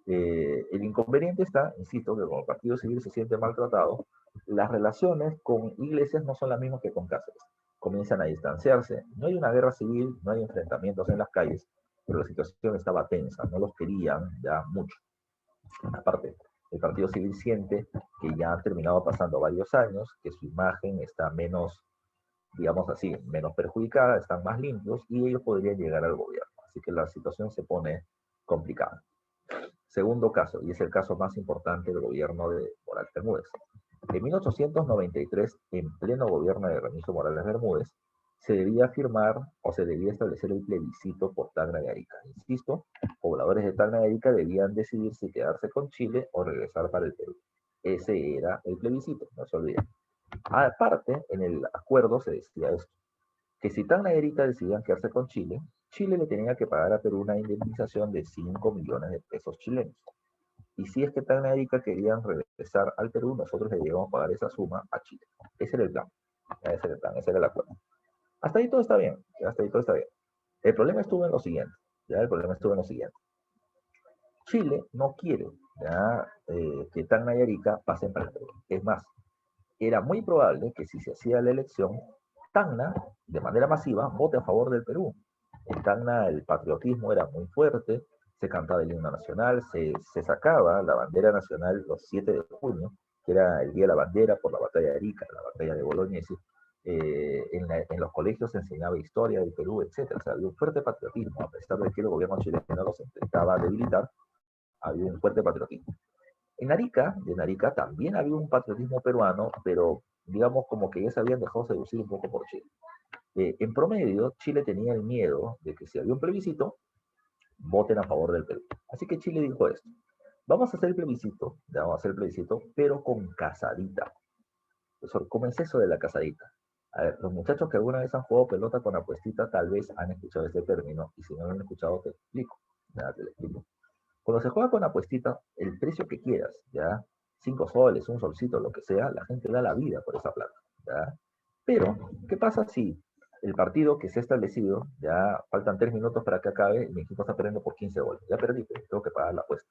El inconveniente está, insisto, que como el Partido Civil se siente maltratado, las relaciones con Iglesias no son las mismas que con Cáceres. Comienzan a distanciarse. No hay una guerra civil, no hay enfrentamientos en las calles, pero la situación estaba tensa, no los querían ya mucho. Aparte, el Partido Civil siente que ya han terminado pasando varios años, que su imagen está menos, digamos así, menos perjudicada, están más limpios y ellos podrían llegar al gobierno. Así que la situación se pone complicada. Segundo caso, y es el caso más importante del gobierno de Morales Bermúdez. En 1893, en pleno gobierno de Remigio Morales Bermúdez, se debía firmar o se debía establecer el plebiscito por Tacna y Arica. Insisto, pobladores de Tacna y Arica debían decidir si quedarse con Chile o regresar para el Perú. Ese era el plebiscito, no se olviden. Aparte, en el acuerdo se decía esto, que si Tacna y Arica decidían quedarse con Chile, Chile le tenía que pagar a Perú una indemnización de 5 millones de pesos chilenos. Y si es que Tacna y Arica querían regresar al Perú, nosotros le llegamos a pagar esa suma a Chile. Ese era el plan. Ese era el acuerdo. Hasta ahí todo está bien. Hasta ahí todo está bien. El problema estuvo en lo siguiente. El problema estuvo en lo siguiente. Chile no quiere que Tacna y Arica pasen para el Perú. Es más, era muy probable que si se hacía la elección, Tacna, de manera masiva, vote a favor del Perú. En Tacna el patriotismo era muy fuerte, se cantaba el himno nacional, se sacaba la bandera nacional los 7 de junio, que era el Día de la Bandera por la batalla de Arica, la batalla de Bolognesi. En los colegios se enseñaba historia del Perú, etc. O sea, había un fuerte patriotismo, a pesar de que el gobierno chileno los intentaba debilitar, había un fuerte patriotismo. En Arica también había un patriotismo peruano, pero digamos como que ya se habían dejado seducir un poco por Chile. En promedio, Chile tenía el miedo de que si había un plebiscito, voten a favor del Perú. Así que Chile dijo esto: vamos a hacer el plebiscito, vamos a hacer el plebiscito, pero con casadita. Profesor, ¿cómo es eso de la casadita? A ver, los muchachos que alguna vez han jugado pelota con apuestita tal vez han escuchado este término, y si no lo han escuchado, te explico. Nada, te lo explico. Cuando se juega con apuestita, el precio que quieras, ¿ya? 5 soles, un solcito, lo que sea, la gente da la vida por esa plata, ¿ya? Pero, ¿qué pasa si el partido que se ha establecido, ya faltan 3 minutos para que acabe, y mi equipo está perdiendo por 15 goles? Ya perdí, tengo que pagar la apuesta.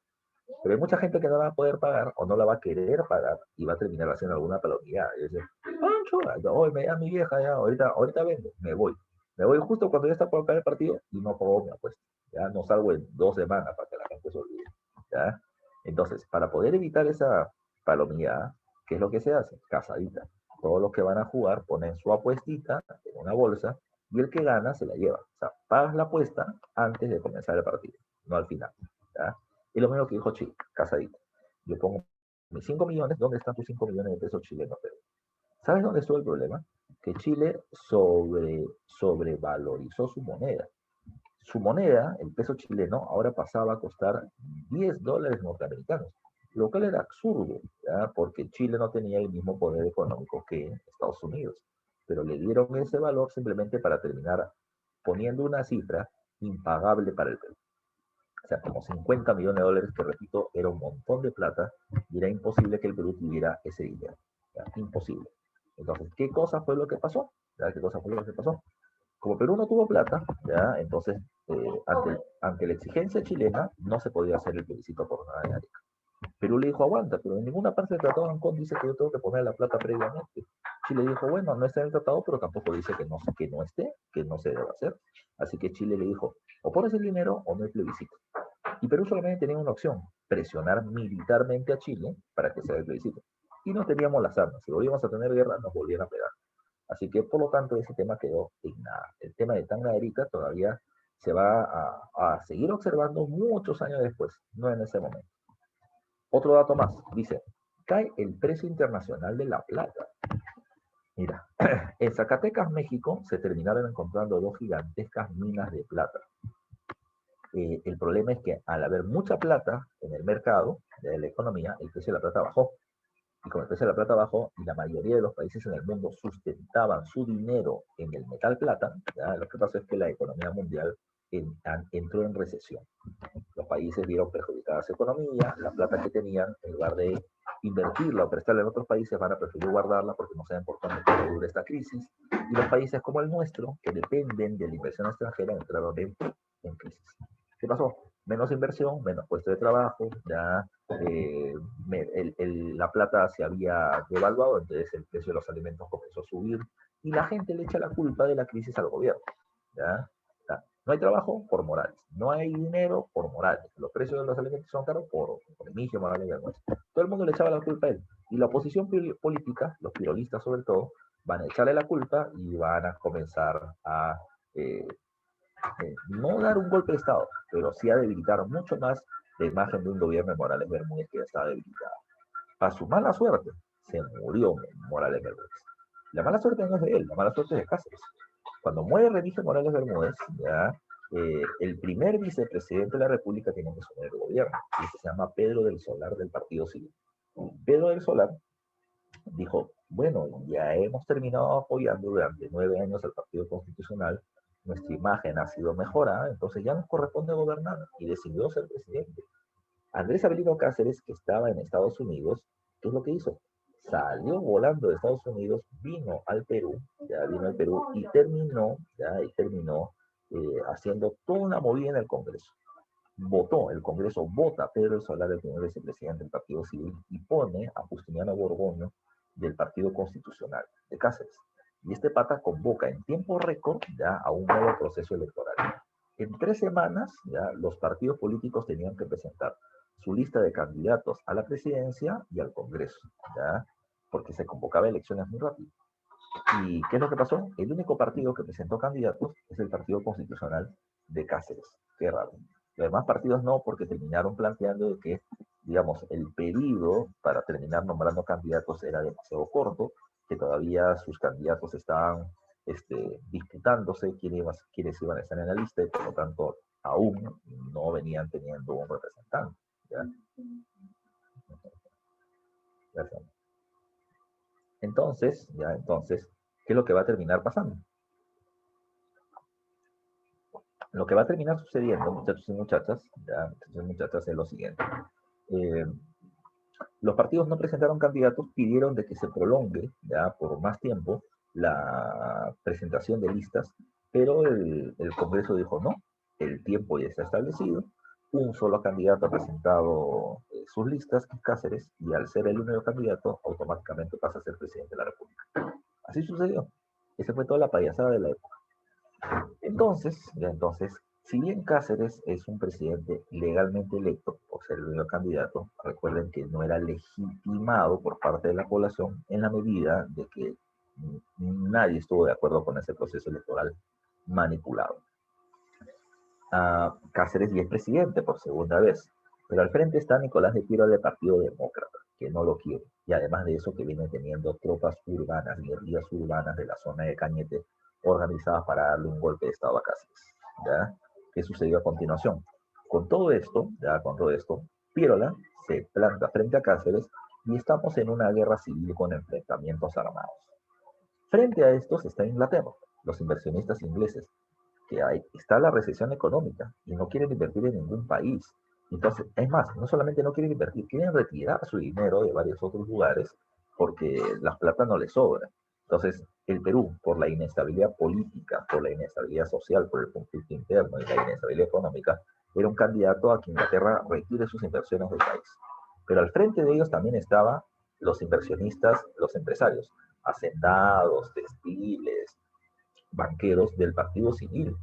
Pero hay mucha gente que no la va a poder pagar o no la va a querer pagar y va a terminar haciendo alguna palomilla. Y dice, Pancho, hoy me da mi vieja, ya, ahorita vengo, me voy. Me voy justo cuando ya está por acabar el partido y no pago mi apuesta. Ya no salgo en 2 semanas para que la gente se olvide. ¿Ya? Entonces, para poder evitar esa palomilla, ¿qué es lo que se hace? Casadita. Todos los que van a jugar ponen su apuestita en una bolsa y el que gana se la lleva. O sea, pagas la apuesta antes de comenzar el partido, no al final. ¿Ya? Y lo mismo que dijo Chile, casadito. Yo pongo mis 5 millones, ¿dónde están tus 5 millones de pesos chilenos? Pero, ¿sabes dónde estuvo el problema? Que Chile sobrevalorizó su moneda. Su moneda, el peso chileno, ahora pasaba a costar 10 dólares norteamericanos, lo cual era absurdo, ¿ya? Porque Chile no tenía el mismo poder económico que Estados Unidos, pero le dieron ese valor simplemente para terminar poniendo una cifra impagable para el Perú. O sea, como 50 millones de dólares, que repito, era un montón de plata y era imposible que el Perú tuviera ese dinero. ¿Ya? Imposible. Entonces, ¿qué cosa fue lo que pasó? ¿Ya? ¿Qué cosa fue lo que pasó? Como Perú no tuvo plata, ¿ya? Entonces, ante la exigencia chilena, no se podía hacer el plebiscito por nada de Arica. Perú le dijo, aguanta, pero en ninguna parte del Tratado de Ancón dice que yo tengo que poner la plata previamente. Chile dijo, bueno, no está en el tratado, pero tampoco dice que no esté, que no se debe hacer. Así que Chile le dijo, o pones el dinero o no hay plebiscito. Y Perú solamente tenía una opción: presionar militarmente a Chile para que se haga el plebiscito. Y no teníamos las armas. Si volvíamos a tener guerra, nos volvían a pegar. Así que, por lo tanto, ese tema quedó en nada. El tema de Tacna de Arica todavía se va a seguir observando muchos años después, no en ese momento. Otro dato más, dice, cae el precio internacional de la plata. Mira, en Zacatecas, México, se terminaron encontrando 2 gigantescas minas de plata. El problema es que al haber mucha plata en el mercado de la economía, el precio de la plata bajó. Y con el precio de la plata bajó, y la mayoría de los países en el mundo sustentaban su dinero en el metal plata, ¿ya? Lo que pasó es que la economía mundial entró en recesión. Los países vieron perjudicada su economía, la plata que tenían, en lugar de invertirla o prestarla en otros países, van a preferir guardarla porque no saben por cuánto dura esta crisis. Y los países como el nuestro, que dependen de la inversión extranjera, entraron en crisis. ¿Qué pasó? Menos inversión, menos puestos de trabajo, ya la plata se había devaluado, entonces el precio de los alimentos comenzó a subir y la gente le echa la culpa de la crisis al gobierno. ¿Ya? No hay trabajo por Morales, no hay dinero por Morales, los precios de los alimentos son caros por Emilio Morales Bermúdez. Todo el mundo le echaba la culpa a él. Y la oposición política, los pirolistas sobre todo, van a echarle la culpa y van a comenzar a eh, no dar un golpe de Estado, pero sí a debilitar mucho más la imagen de un gobierno de Morales Bermúdez que ya estaba debilitada. A su mala suerte, se murió Morales Bermúdez. La mala suerte no es de él, la mala suerte es de Cáceres. Cuando muere Remigio Morales Bermúdez, ya, el primer vicepresidente de la República tiene que asumir el gobierno, y se llama Pedro del Solar, del Partido Civil. Pedro del Solar dijo, bueno, ya hemos terminado apoyando durante 9 años al Partido Constitucional, nuestra imagen ha sido mejorada, entonces ya nos corresponde gobernar, y decidió ser presidente. Andrés Avelino Cáceres, que estaba en Estados Unidos, ¿qué es lo que hizo? Salió volando de Estados Unidos, vino al Perú, y terminó haciendo toda una movida en el Congreso. El Congreso vota a Pedro Solar, el primer vicepresidente del Partido Civil, y pone a Justiniano Borgoño del Partido Constitucional de Cáceres. Y este pata convoca en tiempo récord ya a un nuevo proceso electoral. En 3 semanas, ya, los partidos políticos tenían que presentar su lista de candidatos a la presidencia y al Congreso, ¿ya? Porque se convocaba elecciones muy rápido. ¿Y qué es lo que pasó? El único partido que presentó candidatos es el Partido Constitucional de Cáceres. Qué raro. Los demás partidos no, porque terminaron planteando de que, digamos, el periodo para terminar nombrando candidatos era demasiado corto, que todavía sus candidatos estaban disputándose quiénes iban a estar en la lista y por lo tanto aún no venían teniendo un representante. ¿Ya? Entonces, ¿qué es lo que va a terminar pasando? Lo que va a terminar sucediendo, muchachos y muchachas, ya, muchachos y muchachas, es lo siguiente. Eh, los partidos no presentaron candidatos, pidieron de que se prolongue ya por más tiempo la presentación de listas, pero el Congreso dijo no, el tiempo ya está establecido, un solo candidato ha presentado sus listas, que es Cáceres, y al ser el único candidato, automáticamente pasa a ser presidente de la República. Así sucedió. Esa fue toda la payasada de la época. Entonces, si bien Cáceres es un presidente legalmente electo por ser el único candidato, recuerden que no era legitimado por parte de la población en la medida de que nadie estuvo de acuerdo con ese proceso electoral manipulado. Cáceres ya es presidente por segunda vez, pero al frente está Nicolás de Piero del Partido Demócrata, que no lo quiere, y además de eso que viene teniendo tropas urbanas, guerrillas urbanas de la zona de Cañete, organizadas para darle un golpe de Estado a Cáceres. ¿Ya? ¿Qué sucedió a continuación? Con todo esto, Piérola se planta frente a Cáceres y estamos en una guerra civil con enfrentamientos armados. Frente a estos está Inglaterra, los inversionistas ingleses, que está la recesión económica y no quieren invertir en ningún país. Entonces, es más, no solamente no quieren invertir, quieren retirar su dinero de varios otros lugares porque la plata no les sobra. Entonces, el Perú, por la inestabilidad política, por la inestabilidad social, por el conflicto interno y la inestabilidad económica, era un candidato a que Inglaterra retire sus inversiones del país. Pero al frente de ellos también estaban los inversionistas, los empresarios, hacendados, textiles, banqueros del Partido Civil,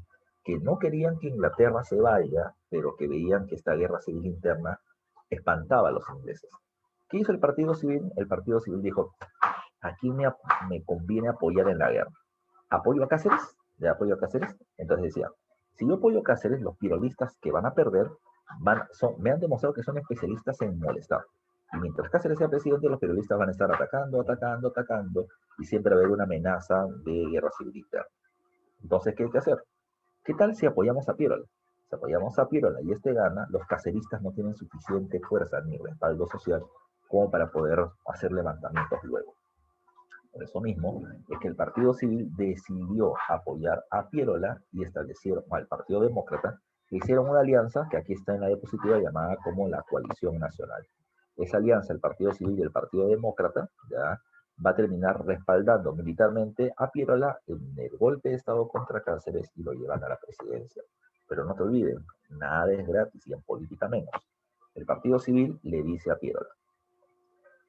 que no querían que Inglaterra se vaya, pero que veían que esta guerra civil interna espantaba a los ingleses. ¿Qué hizo el Partido Civil? El Partido Civil dijo, aquí me conviene apoyar en la guerra. ¿Apoyo a Cáceres? ¿De apoyo a Cáceres? Entonces decía, si yo apoyo a Cáceres, los pirolistas que van a perder me han demostrado que son especialistas en molestar. Y mientras Cáceres sea presidente, los periodistas van a estar atacando, y siempre va a haber una amenaza de guerra civil interna. Entonces, ¿qué hay que hacer? ¿Qué tal si apoyamos a Piérola? Si apoyamos a Piérola y este gana, los caceristas no tienen suficiente fuerza ni respaldo social como para poder hacer levantamientos luego. Por eso mismo es que el Partido Civil decidió apoyar a Piérola y establecieron al Partido Demócrata, que hicieron una alianza que aquí está en la diapositiva llamada como la Coalición Nacional. Esa alianza, el Partido Civil y el Partido Demócrata, ya va a terminar respaldando militarmente a Piérola en el golpe de Estado contra Cáceres y lo llevan a la presidencia. Pero no te olviden, nada es gratis y en política menos. El Partido Civil le dice a Piérola,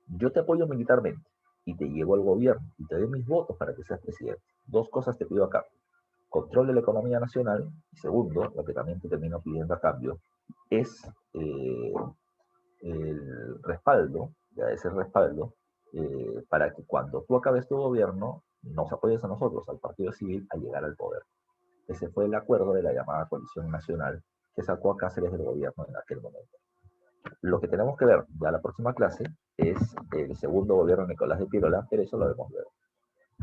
yo te apoyo militarmente y te llevo al gobierno y te doy mis votos para que seas presidente. Dos cosas te pido a cambio. Control de la economía nacional y segundo, lo que también te termino pidiendo a cambio, es el respaldo, ya ese respaldo, para que cuando tú acabes tu gobierno, nos apoyes a nosotros, al Partido Civil, a llegar al poder. Ese fue el acuerdo de la llamada Coalición Nacional que sacó a Cáceres del gobierno en aquel momento. Lo que tenemos que ver ya la próxima clase es el segundo gobierno de Nicolás de Piérola, pero eso lo vemos luego.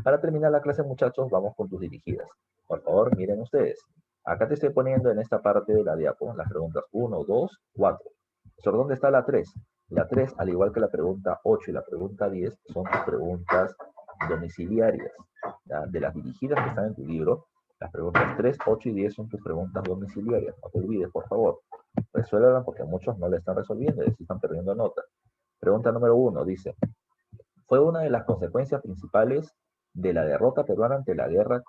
Para terminar la clase, muchachos, vamos con tus dirigidas. Por favor, miren ustedes. Acá te estoy poniendo en esta parte de la diapo las preguntas 1, 2, 4. ¿Sobre dónde está la 3? La 3, al igual que la pregunta 8 y la pregunta 10, son tus preguntas domiciliarias. ¿Ya? De las dirigidas que están en tu libro, las preguntas 3, 8 y 10 son tus preguntas domiciliarias. No te olvides, por favor. Resuélvanlas porque muchos no le están resolviendo y así están perdiendo nota. Pregunta número 1 dice, fue una de las consecuencias principales de la derrota peruana ante la guerra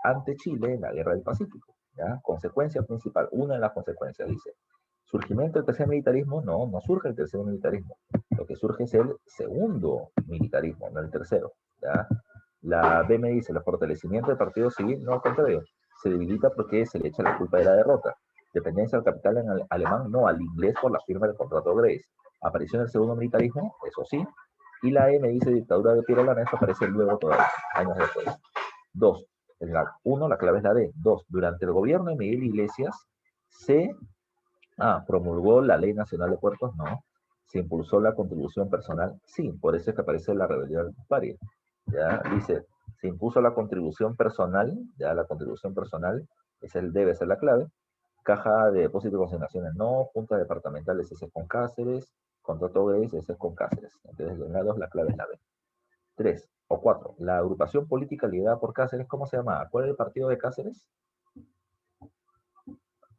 ante Chile en la guerra del Pacífico. ¿Ya? Consecuencia principal, una de las consecuencias, dice. ¿Surgimiento del tercer militarismo? No, no surge el tercer militarismo. Lo que surge es el segundo militarismo, no el tercero. ¿Ya? La B me dice, el fortalecimiento del partido civil, no, al contrario, se debilita porque se le echa la culpa de la derrota. Dependencia del capital en alemán, no, al inglés por la firma del contrato Grace. Aparición del segundo militarismo, eso sí. Y la E me dice, dictadura de Piero Lanes, aparece luego todavía, años después. 2. La clave es la D. 2. Durante el gobierno de Miguel Iglesias se promulgó la Ley Nacional de Puertos, no. Se impulsó la contribución personal, sí. Por eso es que aparece la rebelión paria. Ya dice, se impuso la contribución personal, ya la contribución personal debe ser la clave. Caja de depósito y consignaciones, no. Junta departamental, ese es con Cáceres. Contrato Grace, ese es con Cáceres. Entonces, en la 2, la clave es la B. 3 o 4. La agrupación política liderada por Cáceres, ¿cómo se llamaba? ¿Cuál es el partido de Cáceres?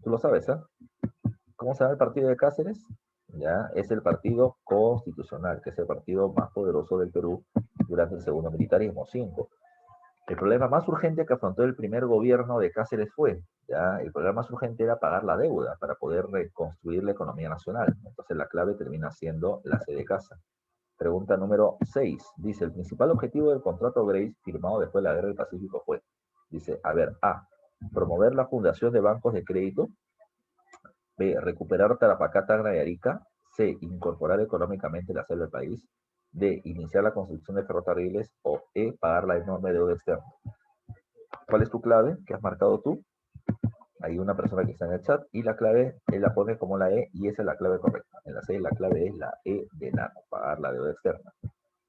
Tú lo sabes, ¿eh? ¿Cómo se llama el partido de Cáceres? Ya, es el Partido Constitucional, que es el partido más poderoso del Perú durante el segundo militarismo. 5. El problema más urgente que afrontó el primer gobierno de Cáceres fue, ya, el problema más urgente era pagar la deuda para poder reconstruir la economía nacional. Entonces la clave termina siendo la C de casa. Pregunta número 6. Dice, el principal objetivo del contrato Grace firmado después de la Guerra del Pacífico fue, dice, a ver, A, promover la fundación de bancos de crédito. B, recuperar Tarapacá, Tacna y Arica. C, incorporar económicamente la selva del país. D, iniciar la construcción de ferrocarriles. O E, pagar la enorme deuda externa. ¿Cuál es tu clave que has marcado tú? Hay una persona que está en el chat y la clave, él la pone como la E y esa es la clave correcta. En la C, la clave es la E de nano, pagar la deuda externa.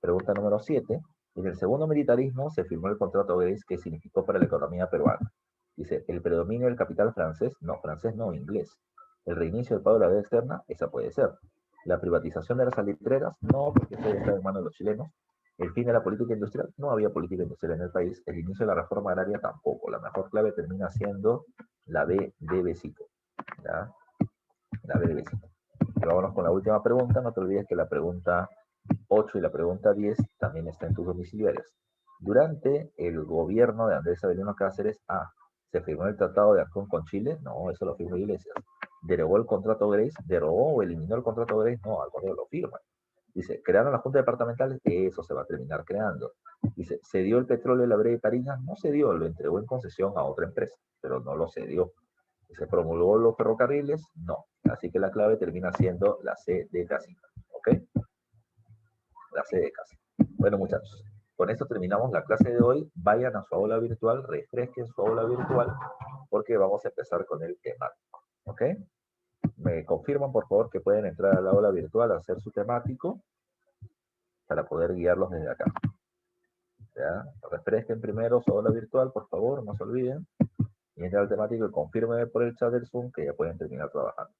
Pregunta número 7. En el segundo militarismo se firmó el contrato Grace que significó para la economía peruana. Dice, el predominio del capital francés, no, inglés. El reinicio del pago de la deuda externa, esa puede ser. La privatización de las salitreras, no, porque eso ya está en manos de los chilenos. El fin de la política industrial, no había política industrial en el país. El inicio de la reforma agraria tampoco. La mejor clave termina siendo la B de besito. ¿Ya? La B de besito. Y vámonos con la última pregunta. No te olvides que la pregunta 8 y la pregunta 10 también está en tus domiciliarias. Durante el gobierno de Andrés Avelino Cáceres, ¿se firmó el Tratado de Ancón con Chile? No, eso lo firmó Iglesias. ¿Derogó el contrato Grace? ¿Derogó o eliminó el contrato Grace? No, al contrario, lo firma. Dice, ¿crearon la Junta Departamental? Eso se va a terminar creando. Dice, ¿se dio el petróleo de la Breve Tarija? No se dio, lo entregó en concesión a otra empresa, pero no lo cedió. ¿Se promulgó los ferrocarriles? No. Así que la clave termina siendo la C de casita. ¿Ok? La C de casa. Bueno, muchachos, con esto terminamos la clase de hoy. Vayan a su aula virtual, refresquen su aula virtual, porque vamos a empezar con el temático. ¿Ok? Me confirman, por favor, que pueden entrar a la aula virtual a hacer su temático para poder guiarlos desde acá. ¿Ya? Refresquen primero su aula virtual, por favor, no se olviden. Y entren al temático y confirmen por el chat del Zoom que ya pueden terminar trabajando.